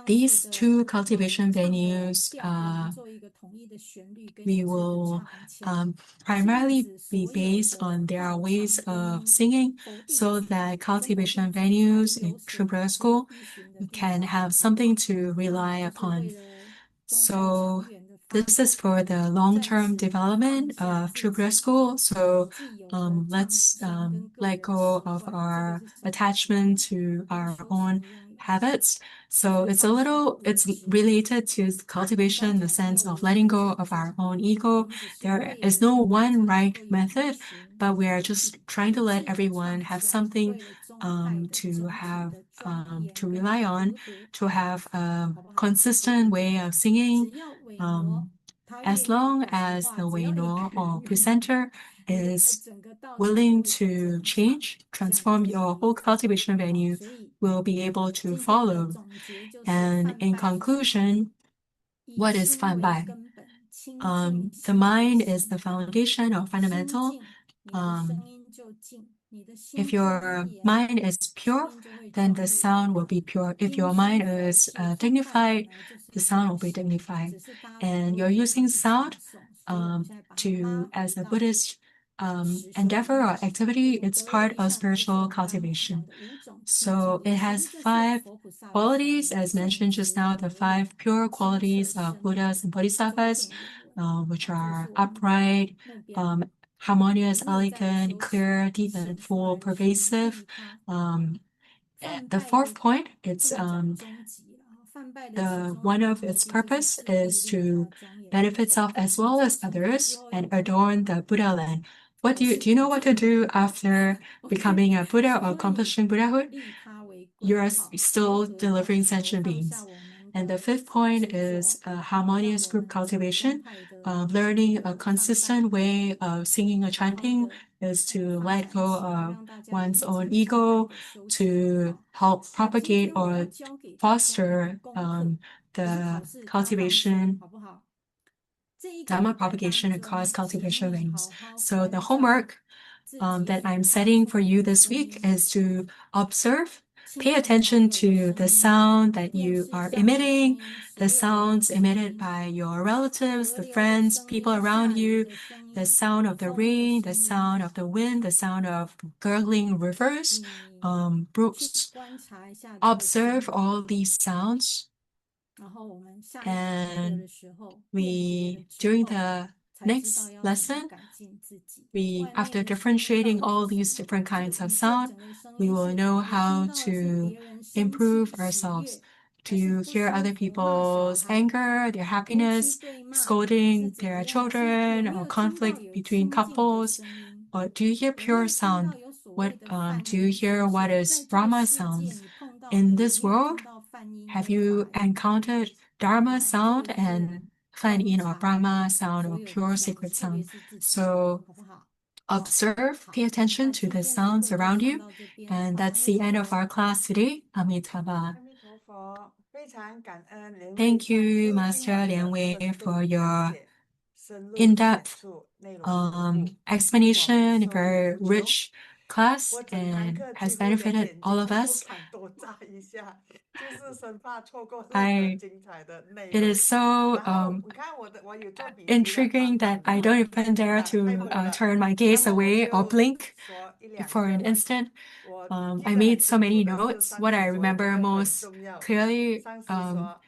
These two cultivation venues, we will primarily be based on their ways of singing, so that cultivation venues in Tribal School can have something to rely upon. So this is for the long-term development of Tribal School. So let's let go of our attachment to our own habits. So it's related to cultivation in the sense of letting go of our own ego. There is no one right method, but we are just trying to let everyone have something to rely on, to have a consistent way of singing. As long as the Weino or presenter is willing to change, transform your whole cultivation venue, will be able to follow. And in conclusion, what is Fan Bai? The mind is the foundation or fundamental. If your mind is pure, then the sound will be pure. If your mind is dignified, the sound will be dignified. And you're using sound as a Buddhist endeavor or activity. It's part of spiritual cultivation. So it has 5 qualities, as mentioned just now, the 5 pure qualities of Buddhas and Bodhisattvas, which are upright, harmonious, elegant, clear, deep, and full, pervasive. The 4th point, it's one of its purpose is to benefit self as well as others and adorn the Buddha land. Do you know what to do after becoming a Buddha or accomplishing Buddhahood? You are still delivering sentient beings. And the 5th point is harmonious group cultivation. Learning a consistent way of singing or chanting is to let go of one's own ego, to help propagate or foster the cultivation, Dharma propagation across cultivation venues. So the homework that I'm setting for you this week is to observe, pay attention to the sound that you are emitting, the sounds emitted by your relatives, the friends, people around you, the sound of the rain, the sound of the wind, the sound of gurgling rivers, brooks. Observe all these sounds, and during the next lesson, after differentiating all these different kinds of sound, we will know how to improve ourselves. Do you hear other people's anger, their happiness, scolding their children, or conflict between couples? Or do you hear pure sound? Do you hear what is Brahma sound? In this world, have you encountered Dharma sound and Fan Yin or Brahma sound or pure sacred sound? So observe, pay attention to the sounds around you. And that's the end of our class today. Amitabha. 阿弥陀佛，非常感恩莲 Thank 上 you, 师 Master 精 Lian 华的 Wei, 深 for 度讲 your 解，深入浅 in-depth 出，内容丰富， explanation, 令我们受益 very 无穷。 rich class, 我整堂 and 课 has 几乎连 benefited 眼 all 睛 of 都不 us. 敢多眨一下，就是生怕错过任何 I 精彩的内 It 容。 is so 然后你看我有做笔记的， intriguing 满 that 满 I 的， don't even dare 太 to 猛了。 turn my 那 gaze 么我 away or 就 blink 说一两 for 个 an 吧。 instant. 我 I 记得 made 很 so 清楚 many 的是 notes. 上 What 师 I 说这 remember 个很 most 重要。 clearly 上师说，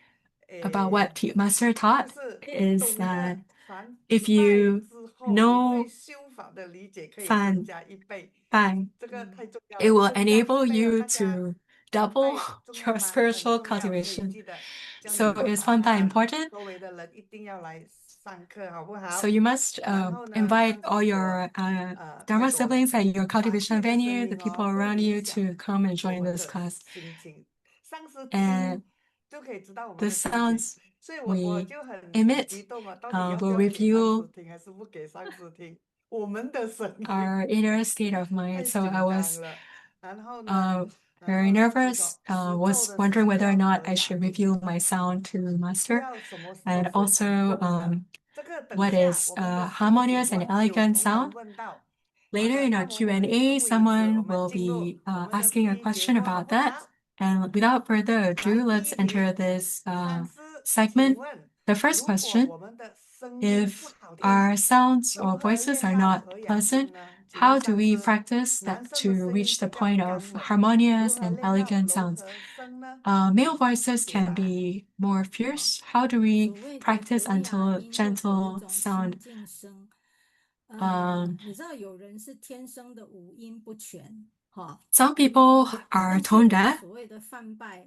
about what Master 就 taught 是 is 懂 that 得梵 if 拜 you 之后，你对 know 修法的理解可以增 Fan 加1倍， Bai, 这个太重要 it 了， will 增加1 enable 倍哦， you 大家 to 拜 double 重要 your 吗？很 spiritual 重要，可以 cultivation. 记得，这样 So 你 is 把 Fan Bai 它 important? 周围的人一定要来上课，好不 So 好？ you must 然后呢， invite 上 all 师 your 说， 拜 Dharma 托了， siblings at your 法 cultivation 界的声 venue, the 音 people 哦，会 around 影 you 响 to come and 我 join 们 this 的 class. 心情。上师 And 听就可以知道我们 the 的心情， sounds 所以我 we 就很 emit 激动啊，到底要不 will 要给上师 reveal 听，还是不给上师听？我们的声音 our inner state of 太 mind. So I 紧张 was 了。然后呢，然 very 后上师 nervous, 说，石头 was 的 wondering 心不 whether or 要 not 和 I 雅 should 一起， reveal my sound to 不 Master. 要什么时候 And 是很 also 动的。这个等 what 下 is 我们的上节 harmonious 目 and 有 elegant 同学 sound. 问到。 Later in our 那么我们事 Q&A, 不宜迟，我 someone 们 will 进入 be 我们的 asking a 第一节 question 目，好 about 不 that. 好？ And without further 来， ado, 第 let's 一 enter 题， this 上师，请 segment. 问， The first 如果 question, 我们的声音不 if 好听， our sounds 如 or 何 voices 练 are 到 not 和雅 pleasant, 性呢？请 how 问 do 上 we 师， practice 男 that 生 to 的声音 reach the 比较 point 干 of 稳， harmonious 如何 and 练到 elegant 柔 sounds? 和声呢？ Male voices 解 can 答。 be more fierce. How do we 所谓的 practice 和雅 until 音或者一 gentle 种 sound? 清净声， Um, 你知道有人是天生的五音不全，哈， some people 但 are 是 tone deaf. 所谓的梵拜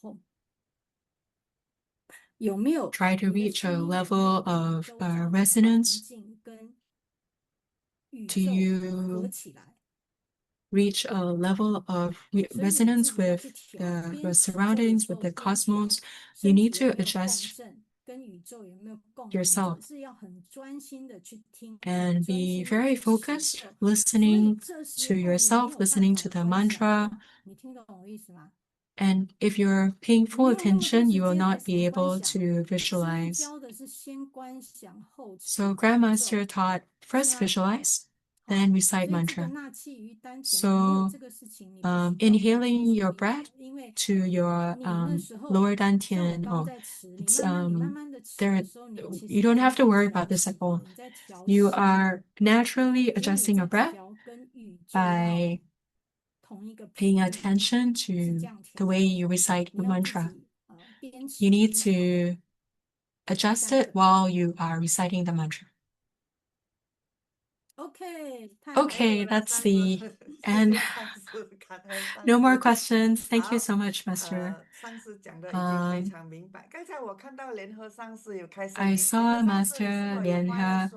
后，有没有 Try to 你的 reach a 声音有没有 level 跟你 of 周遭的环 resonance 境跟 do you reach a level of resonance with your surroundings, with the cosmos, you need to adjust yourself and be very focused, listening to yourself, listening to the mantra. And if you're paying full attention, you will not be able to visualize. So Grandmaster taught first visualize, then recite mantra. So inhaling your breath to your lower dantian, you don't have to worry about this at all. You are naturally adjusting your breath by paying attention to the way you recite the mantra. You need to adjust it while you are reciting the mantra. Okay, that's the end. No more questions. Thank you so much, Master. I saw Master Lianhe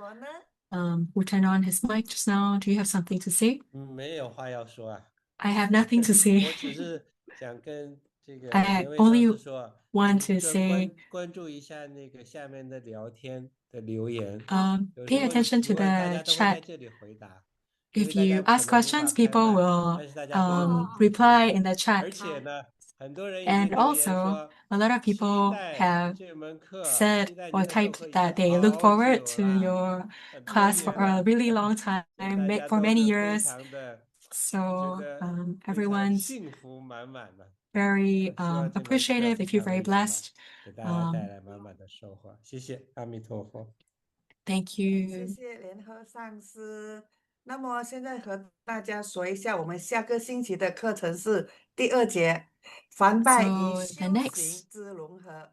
who turned on his mic just now. Do you have something to say? 没有话要说啊。I have nothing to say. 我只是想跟这个 I 莲位 only 上师说， want to 就 say 关注一下那个下面的聊天的留言， 有 pay 什么 attention to 疑问大 the 家都会在 chat. 这里回答，因为 If 大家 you 可 ask 能无法 questions, 开 people 麦， will 但是大家会有 reply in the chat. 而且呢，很多人已 And 经留言 also, 说 a lot of 期 people 待 have 这门课， said 期待你 or 的授 typed 课已经 that they look 好 forward 久 to 了， your 很多 class for 年 a 了， really long time, 大家 for 都 many 是非 years. 常的，觉 So 得非常 everyone's 幸福满满的。 very 希望这门课 appreciative if you're 能 very 圆满， blessed. 给大家带来满满的收获。谢谢，阿弥陀佛。 Thank 谢 you. 谢联合上师。那么现在和大家说一下，我们下个星期的课程是第2节，凡拜与 So the 修行 next 之融合，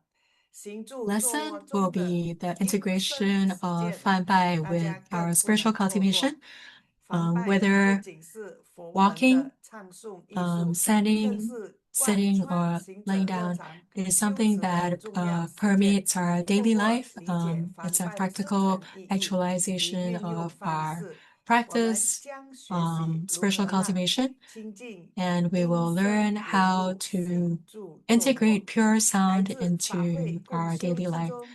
行住坐 lesson 卧 will 中的 be the 因身 integration 实 of 践， Fan Bai 大 with 家更 our 不能 spiritual 错过。 cultivation. 凡拜不 Whether 仅是佛门 walking, 的唱诵艺术，更 standing, 是贯 sitting, 穿 or 行者 laying 日 down, 常 it is 修 something 持的 that 重要实践。 permeates our 透 daily 过 life. 理解凡 It's a 拜的深 practical 层意义，以 actualization 运用 of 方 our 式，我们 practice, 将学习如 spiritual 何让 cultivation, 清净 and we 音 will 声 learn 融 how 入 to 行住坐 integrate 卧， pure 来 sound 自法 into 会共 our 修 daily 之 life. 中，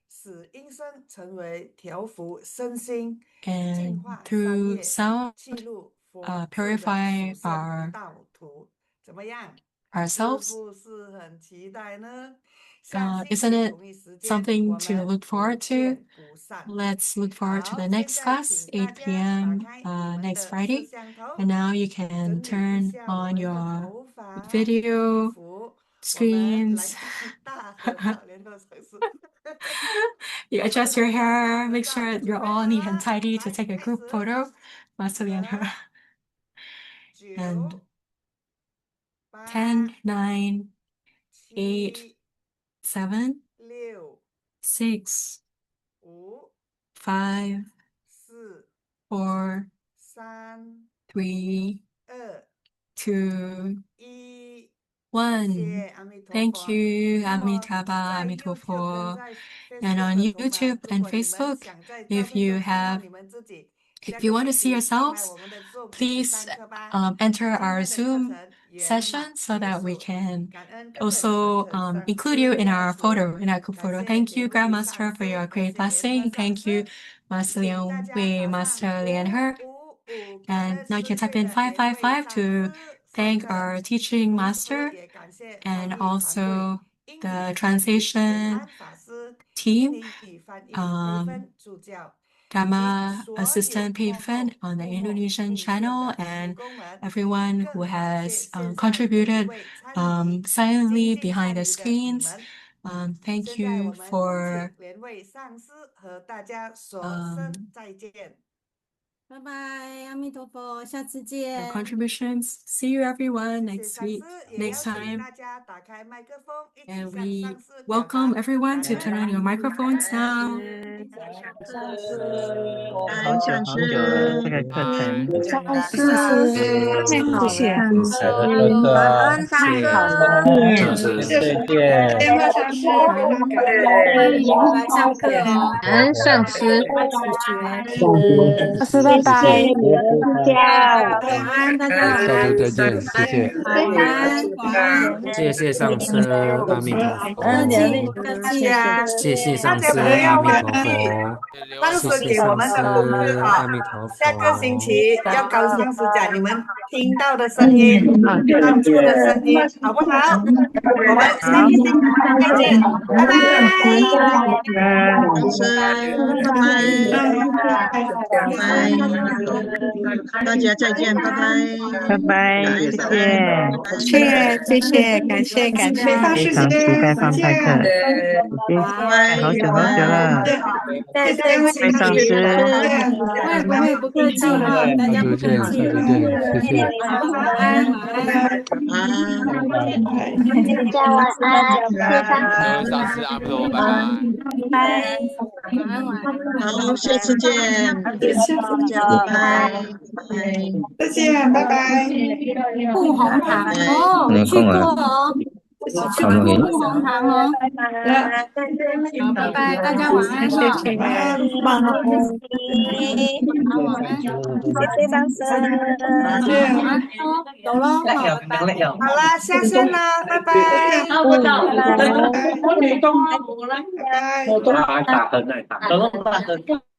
使音声成为调伏身心、净 And 化三 through 业、 sound, 记录佛智的 purify 殊胜 our 道途。怎么样？是 ourselves. 不是很期待呢？下星 Isn't 期 it 同一时间， something 我 to 们 look 不 forward to? 见不散。 Let's look forward to 好， the 现 next 在 class, 请大 8 家打 p.m. 开你们 next 的摄 Friday. 像头， And now you can 整理一 turn 下我 on 们的 your 头发、衣 video 服。我们来 screens. 当大和尚，联合城市。 You 我们 adjust 来 your 当大 hair, 和 make 尚， sure 准 you're 备 all 好 neat and 了， tidy to 来 take a 开 group 始。 photo. Master Lianhe. 10、 And 9、 10, 9, 8, 7、 7, 6、 6, 5、 5, 4、 4, 3、 3, 2、 2, 1。 谢 1. 谢阿弥陀 Thank 佛。 you, 那么 Amitabha, 在 YouTube 跟 Amitofo. 在 And on Facebook 同 YouTube 门，如 and 果你们 Facebook, 想在照 if 片 you 中看到 have, 你们自己， if 下 you 个 want to 星 see 期进来 yourselves, 我们的 Zoom 一起 please 上课吧。 enter 今 our 天的课 Zoom 程圆满 session so 结 that we 束， can 感恩各位 also 传承上 include you 师 in 加 our 持， photo, in our group 感 photo. 谢 Thank you, 莲位上 Grandmaster, for 师， your 感 great 谢联合 blessing. 上 Thank you, 师。 Master 请大 Liang 家 Wei, 打上 Master Lianhe. 555， 感 And 恩 now you 10 can type 月 in 的莲位 555上 to 师上 thank 课， our teaching 同时 master 也感谢翻 and 译团队 also 英语 the 翻译平 translation 安法师、印 team, 尼语翻译培 um, 芬助教，以及 Dhamma 所有 Assistant 幕 Payfen 后 on the 幕后 Indonesian 贡献 channel 的义 and 工们， everyone who 更感谢 has 线上每一 contributed 位参与、 silently 精进 behind 参 the 与的你 screens. 们。 Thank 现在我 you 们有 for 请莲位上师和大家说 um, 声再见。拜拜，阿弥陀佛，下次 your 见。 contributions. See you everyone 谢谢 next 上 week, 师，也 next 邀请 time. 大家打开麦克风，一起 And 向 we 上师表 welcome 达 everyone 感 to turn on 恩。 your microphones 感 now. 恩上师，好久好久了，这个课程上师，太好了，谢谢上上好的师，课师，程，恩上谢太好谢，了，上师，再见。莲花上师，感恩。欢迎你们来上课哦，感恩上师。开始学。上师，拜拜。晚安，大家晚下周安，再见，谢谢。晚安，晚安，谢谢上师，阿弥陀佛。客气客气。谢谢大上师，家不要阿弥陀忘记佛。上谢谢师给我上师，们的功课阿哈。弥陀佛。下个星期要告上师讲你们听到的声音、发出的声音，好不好？我们下个星期再见，拜拜。上师，拜拜，拜拜，大家再见，拜拜，拜拜，感恩谢感恩，谢，感谢，感谢。非常期待上派课，谢谢，拜拜，好久晚了，安。谢谢拜拜上师，不会，不客气哈，大下家不周见，客气。下周见，谢谢。好，晚安，晚安。啊，大家晚安，谢谢上啊，各位上师阿弥陀佛，拜拜。拜，晚安，晚安。好，下次见，大家拜拜，拜拜，再见，拜拜。富红堂拜。哦，我去过哦，我去过富红堂哦。好，拜拜，大家晚安哈。晚安，晚安。好，晚安。谢谢上师，再见。晚安哦，走喽，拜拜。好啦，下线啦，拜拜。拜拜。拜拜。